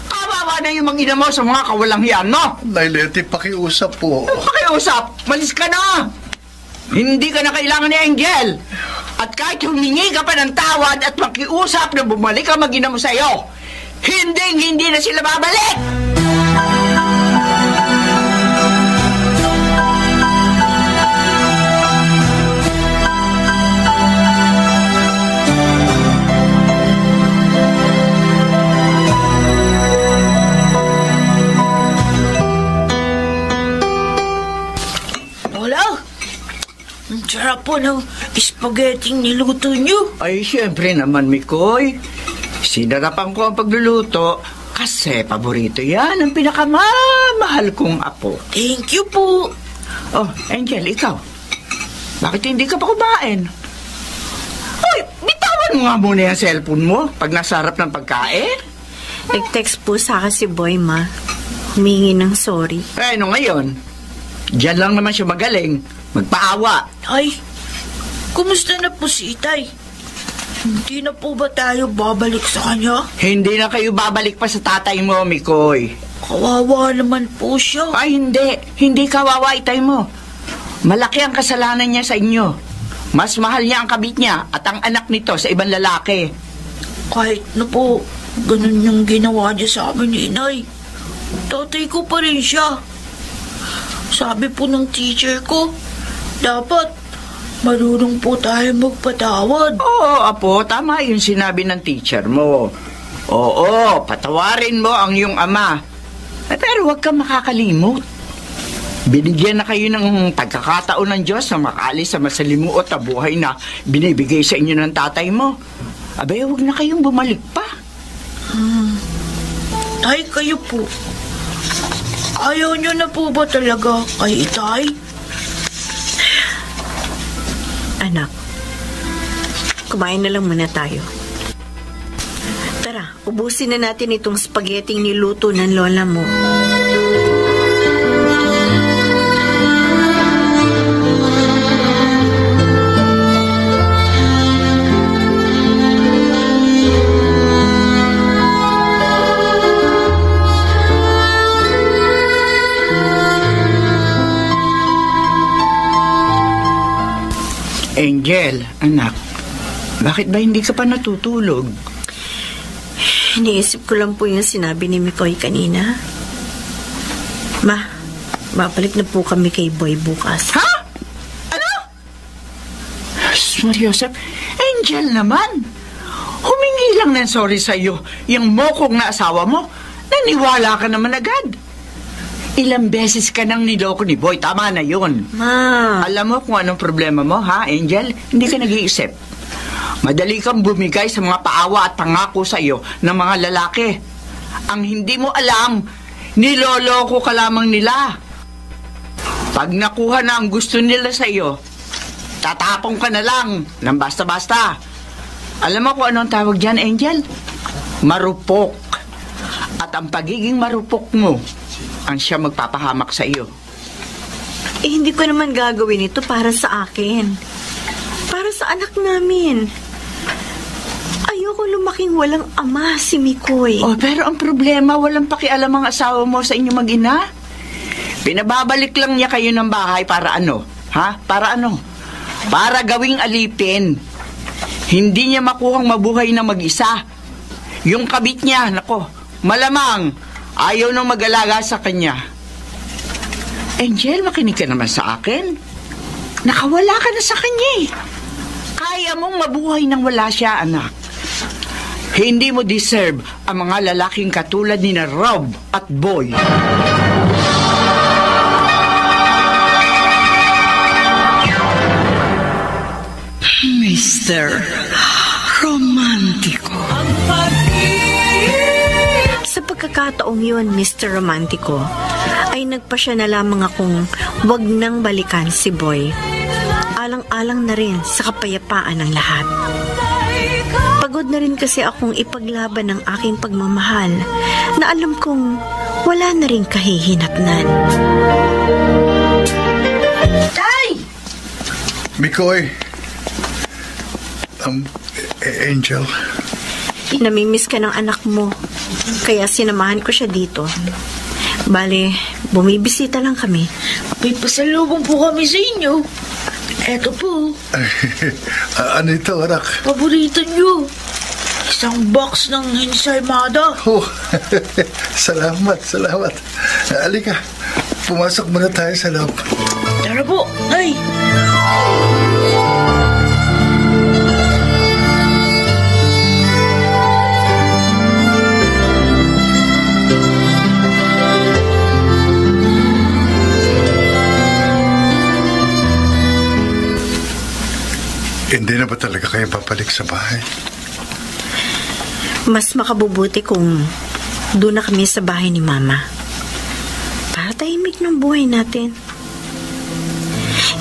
Kawawa na yung mga ina mo sa mga kawalang hiyan, no? Nay Leti, pakiusap po. Pakiusap! Malis ka na! Hindi ka na kailangan ni Angel. At kahit humingi ka pa ng tawad at makiusap na bumalik ang mag-ina mo sa'yo, hindi na sila babalik! Ang sarap po ng spaghetti niluto niyo. Ay, siyempre naman, Mikoy. Sinarapan ko ang pagluluto kasi paborito yan ang pinakamamahal kong apo. Thank you po. Oh, Angel, ikaw. Bakit hindi ka pa kumain? Hoy, bitawan mo nga muna yung cellphone mo pag nasa harap ng pagkain. Nag-text po sa akin si Boy, ma. Humingi ng sorry. Eh, ano ngayon? Diyan lang naman siya magaling. Magpaawa. Ay, kumusta na po si Itay? Hindi na po ba tayo babalik sa kanya? Hindi na kayo babalik pa sa tatay mo, Mikoy. Kawawa naman po siya. Ay, hindi. Hindi kawawa, Itay mo. Malaki ang kasalanan niya sa inyo. Mas mahal niya ang kabit niya at ang anak nito sa ibang lalaki. Kahit na po, ganun yung ginawa niya sa amin ni Inay. Tatay ko pa rin siya. Sabi po ng teacher ko, dapat marunong po tayo magpatawad. Oo, apo, tama yung sinabi ng teacher mo. Oo, patawarin mo ang iyong ama. Pero huwag kang makakalimot. Binigyan na kayo ng pagkakataon ng Diyos na makaalis sa masalimuot na buhay na binibigay sa inyo ng tatay mo. Abay, huwag na kayong bumalik pa. Tay, kayo po. Ayaw niyo na po ba talaga kay Itay? Anak, kumain na lang muna tayo. Tara, ubusin na natin itong spaghetti niluto ng lola mo. Angel, anak, bakit ba hindi ka pa natutulog? Iniisip ko lang po yung sinabi ni Mikoy kanina. Ma, babalik na po kami kay Boy bukas. Ha? Ano? Maria Joseph, Angel naman. Humingi lang ng sorry sa'yo. Yung mokong na asawa mo, naniwala ka naman agad. Ilang beses ka nang niloko ni Boy. Tama na yun. Ma. Alam mo kung anong problema mo, ha, Angel? Hindi ka nag-iisip. Madali kang bumigay sa mga paawa at pangako sa iyo ng mga lalaki. Ang hindi mo alam, niloloko ka lamang nila. Pag nakuha na ang gusto nila sa iyo, tatapong ka na lang ng basta-basta. Alam mo kung anong tawag dyan, Angel? Marupok. At ang pagiging marupok mo, ang siya magpapahamak sa iyo. Hindi ko naman gagawin ito para sa akin. Para sa anak namin. Ayoko lumaking walang ama si Mikoy. Oh, pero ang problema, walang pakialam ang asawa mo sa inyong mag-ina. Pinababalik lang niya kayo ng bahay para ano? Ha? Para ano? Para gawing alipin. Hindi niya makuhang mabuhay na mag-isa. Yung kabit niya, nako, malamang ayaw nang mag-alaga sa kanya. Angel, makinig ka naman sa akin. Nakawala ka na sa kanya eh. Kaya mong mabuhay nang wala siya, anak. Hindi mo deserve ang mga lalaking katulad ni na Rob at Boy. Mr. Romantiko. Sa pagkakataong yun, Mr. Romantiko, ay nagpasya na lamang akong wag nang balikan si Boy. Alang-alang na rin sa kapayapaan ng lahat. Pagod na rin kasi akong ipaglaban ng aking pagmamahal na alam kong wala na rin kahihinatnan. Tay! Mikoy. Angel. Namimiss ka ng anak mo, kaya sinamahan ko siya dito. Bale, bumibisita lang kami. May pasalubong po kami sa inyo. Eto po. Ano ito, anak? Paborito nyo. Isang box ng ensaymada. Oh, salamat. Halika, pumasok muna tayo sa loob. Tara po, ay. Hindi na ba talaga kayo papalik sa bahay? Mas makabubuti kung doon na kami sa bahay ni Mama. Para tahimik ng buhay natin.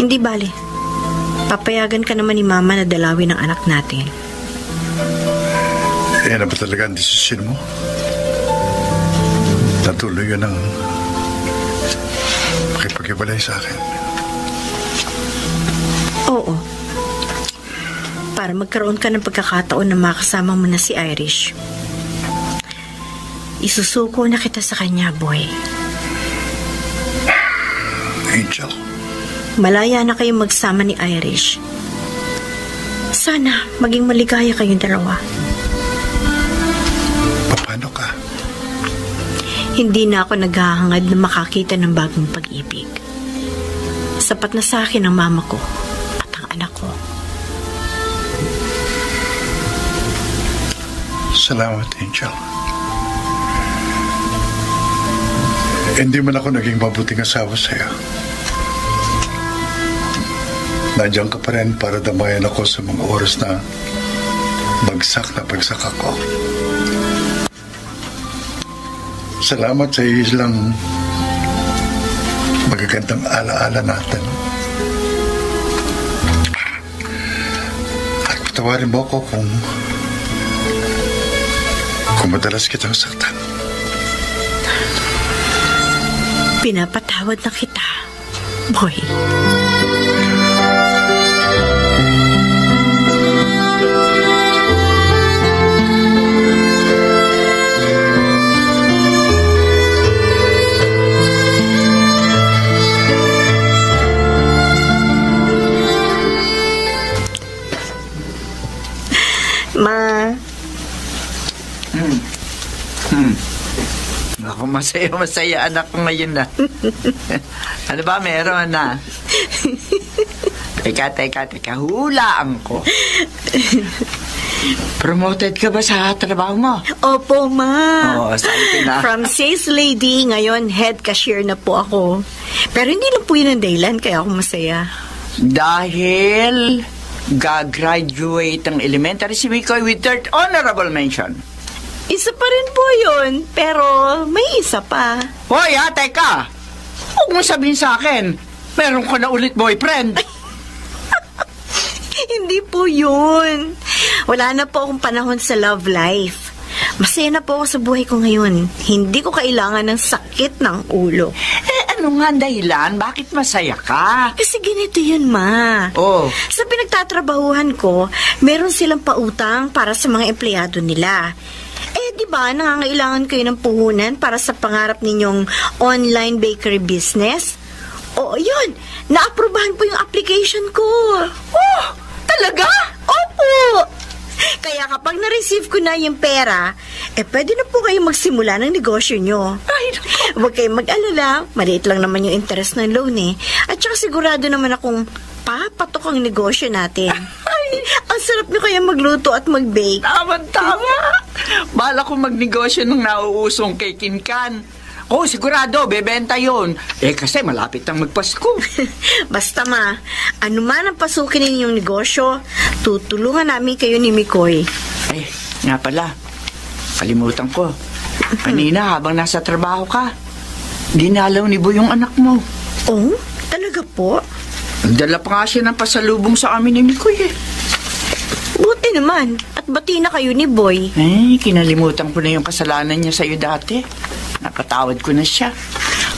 Hindi bale. Papayagan ka naman ni Mama na dalawin ang anak natin. Yan na ba talaga ang desisyon mo? Natuloy yun ang makipag-ibalay sa akin? Oo. Para magkaroon ka ng pagkakataon na makasama mo na si Irish. Isusuko na kita sa kanya, Boy. Angel. Malaya na kayong magsama ni Irish. Sana maging maligaya kayong dalawa. Paano ka? Hindi na ako naghahangad na makakita ng bagong pag-ibig. Sapat na sa akin ang mama ko at ang anak ko. Salamat, Angel. Hindi man ako naging mabuting asawa sa'yo. Nandiyan ka pa rin para damayan ako sa mga oras na bagsak ako. Salamat sa ilang magagandang alaala natin. At patawarin mo ako kung madalas kitang saktan. Pinapatawad na kita, Boy. Ma, Ako, masaya anak ko ngayon na. Ano ba meron na? Teka, hulaan ko. Promoted ka ba sa trabaho mo? Opo, Ma. Oo, sabi na. From sales lady, ngayon head cashier na po ako. Pero hindi lang po yun ang dahilan, kaya ako masaya. Dahil gagraduate ang elementary si Mikoy with third honorable mention. Isa pa rin po yun, pero may isa pa. Hoy, teka! Huwag mo sabihin sa akin, meron ka na ulit boyfriend. Hindi po yun. Wala na po akong panahon sa love life. Masaya na po ako sa buhay ko ngayon. Hindi ko kailangan ng sakit ng ulo. Ano nga ang dahilan? Bakit masaya ka? Kasi ganito yun, Ma. Oh. Sa pinagtatrabahuhan ko, meron silang pautang para sa mga empleyado nila. Di ba, nangangailangan kayo ng puhunan para sa pangarap ninyong online bakery business? Oo, yun. Naaprubahan po yung application ko. Oh, talaga? Opo. Kaya kapag na-receive ko na yung pera, pwede na po kayo magsimula ng negosyo nyo. Huwag kayong mag-alala. Maliit lang naman yung interest ng loan eh. At saka sigurado naman akong papatok ang negosyo natin. Ang sarap nyo kaya magluto at mag-bake. Tama. Bala ko magnegosyo ng nauusong kay Kinkan. Oh, sigurado, bebenta yun. Kasi malapit ang magpasko. Basta, Ma, ano man ang pasukin ninyong negosyo, tutulungan namin kayo ni Mikoy. Nga pala, kalimutan ko. Kanina, habang nasa trabaho ka, dinalaw ni Boy yung anak mo. Oh, talaga po? Dala pa nga siya ng pasalubong sa amin ni Mikoy Buti naman. At bati na kayo ni Boy. Kinalimutan ko na yung kasalanan niya sa'yo dati. Napatawad ko na siya.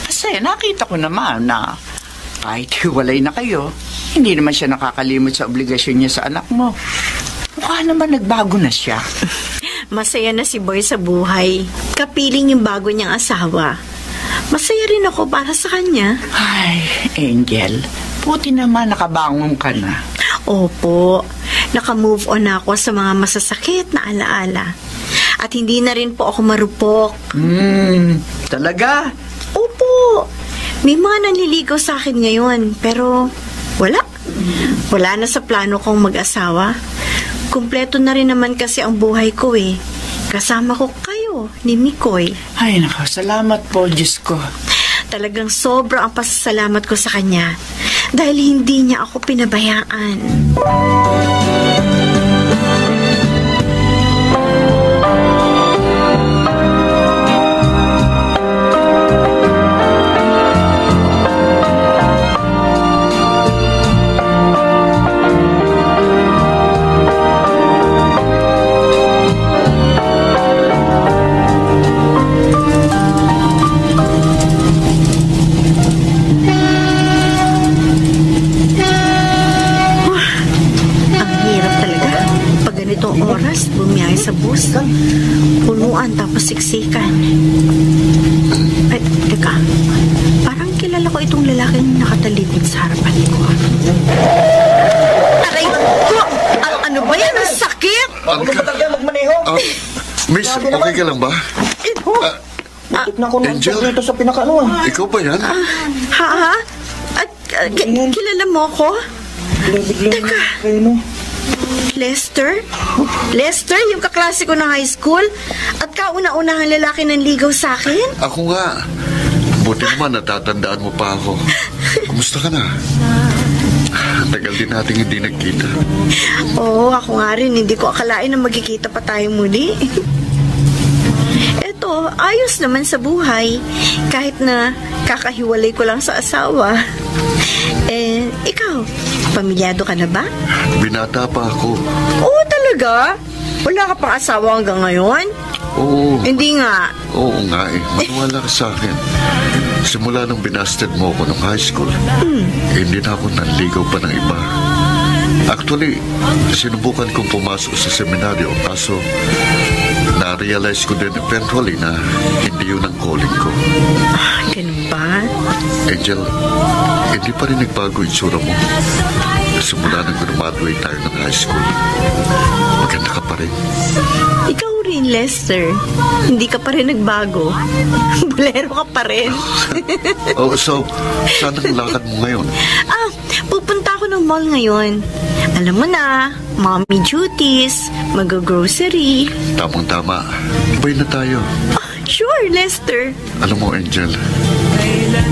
Kasi nakita ko naman na kahit hiwalay na kayo, hindi naman siya nakakalimot sa obligasyon niya sa anak mo. Mukha naman nagbago na siya. Masaya na si Boy sa buhay. Kapiling yung bago niyang asawa. Masaya rin ako para sa kanya. Ay, Angel, buti naman nakabangon ka na. Opo, naka-move on na ako sa mga masasakit na alaala. At hindi na rin po ako marupok. Talaga? Opo, may mga nanliligaw sa akin ngayon, pero wala. Wala na sa plano kong mag-asawa. Kumpleto na rin naman kasi ang buhay ko eh. Kasama ko kayo ni Mikoy. Ay, salamat po, Diyos ko. Talagang sobra ang pasasalamat ko sa kanya dahil hindi niya ako pinabayaan. Sa bus. Punuan tapos siksikan. Ay, teka. Parang kilala ko itong lalaking nakatalikod sa harapan ko. Aray ko! Ano ba yan? Ang sakit! Huwag mo talaga magmaneho. Miss, okay ka lang ba? Butik na ko ng Angel? dito sa pinakaano. Ikaw ba yan? Ha? Kilala mo ko? Biglang Lester? Lester, yung kaklase ko ng high school? At kauna-unahang lalaki ng ligaw sa akin? Ako nga. Buti naman natatandaan mo pa ako. Kumusta ka na? Tagal din natin hindi nagkita. Oo, ako nga rin. Hindi ko akalain na magkikita pa tayo muli. Eto, ayos naman sa buhay. Kahit na kakahiwalay ko lang sa asawa. Ikaw, pamilyado ka na ba? Binata pa ako. Oo, talaga? Wala ka pang asawa hanggang ngayon? Oo. Hindi nga. Oo nga eh. Maniwala ka sa akin. Simula nung binasted mo ako nung high school, hindi na ako nanligaw pa ng iba. Actually, sinubukan kong pumasok sa seminaryo, kaso na-realize ko din eventually na hindi yun ang calling ko. Ganun ba? Angel, hindi pa rin nagbago yung tsura mo. Simula nang graduate tayo ng high school, maganda ka pa rin. Ikaw rin, Lester. Hindi ka pa rin nagbago. Bolero ka pa rin. Oh, so, saan ang lakad mo ngayon? Pupunta ako ng mall ngayon. Alam mo na, mommy duties, mag-grocery. Tamang-tama. Bay na tayo. Sure, Lester. Alam mo, Angel,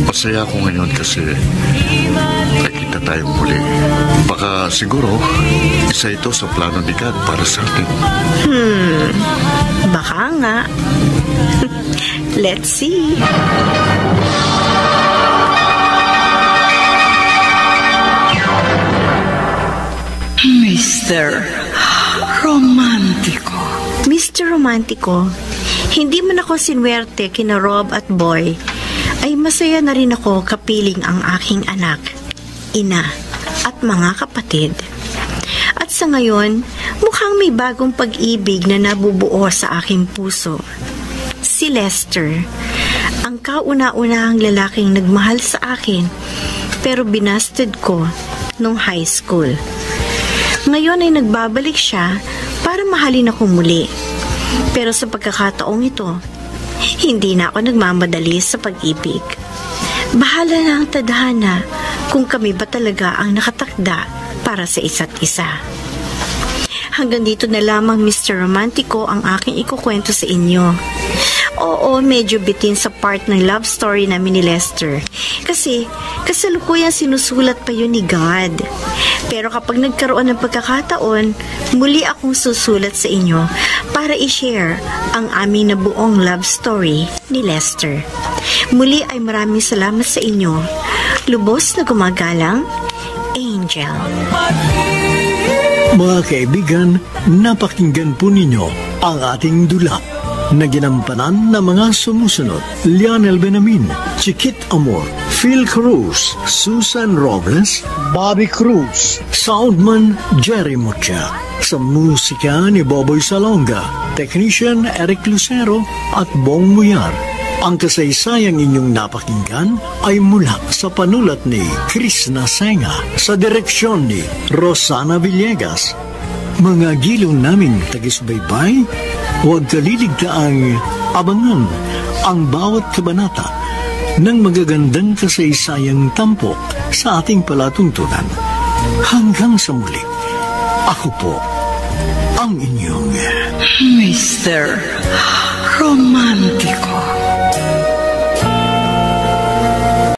masaya ako ngayon kasi nakita tayong muli. Baka siguro, isa ito sa plano ni God para sa atin. Baka nga. Let's see. Mr. Romantico. Mr. Romantico, hindi man ako sinwerte kina Rob at Boy, ay masaya na rin ako kapiling ang aking anak, ina, at mga kapatid. At sa ngayon, mukhang may bagong pag-ibig na nabubuo sa aking puso. Si Lester, ang kauna-unahang lalaking nagmahal sa akin, pero binasted ko nung high school. Ngayon ay nagbabalik siya para mahalin ako muli. Pero sa pagkakataong ito, hindi na ako nagmamadali sa pag-ibig. Bahala na ang tadhana kung kami ba talaga ang nakatakda para sa isa't isa. Hanggang dito na lamang, Mr. Romantico, ang aking ikukwento sa inyo. Oo, medyo bitin sa part ng love story namin ni Lester. Kasi kasalukuyang sinusulat pa yun ni God. Pero kapag nagkaroon ng pagkakataon, muli akong susulat sa inyo para i-share ang aming nabuong love story ni Lester. Muli ay maraming salamat sa inyo. Lubos na gumagalang, Angel. Mga kaibigan, napakinggan po ninyo ang ating dula na ginampanan ng mga sumusunod: Lionel Benamin, Chiquit Amor, Phil Cruz, Susan Robles, Bobby Cruz, Soundman Jerry Mucha, sa musika ni Boboy Salonga, Technician Eric Lucero at Bong Muyar. Ang kasaysayang inyong napakinggan ay mula sa panulat ni Chris Nasenga, sa direksyon ni Rosana Villegas. Mga giliw naming tagisbaybay, huwag kaliligtaang abangan ang bawat kabanata ng magagandang kasaysayang tampok sa ating palatuntunan. Hanggang sa muli, ako po ang inyong Mr. Romantico.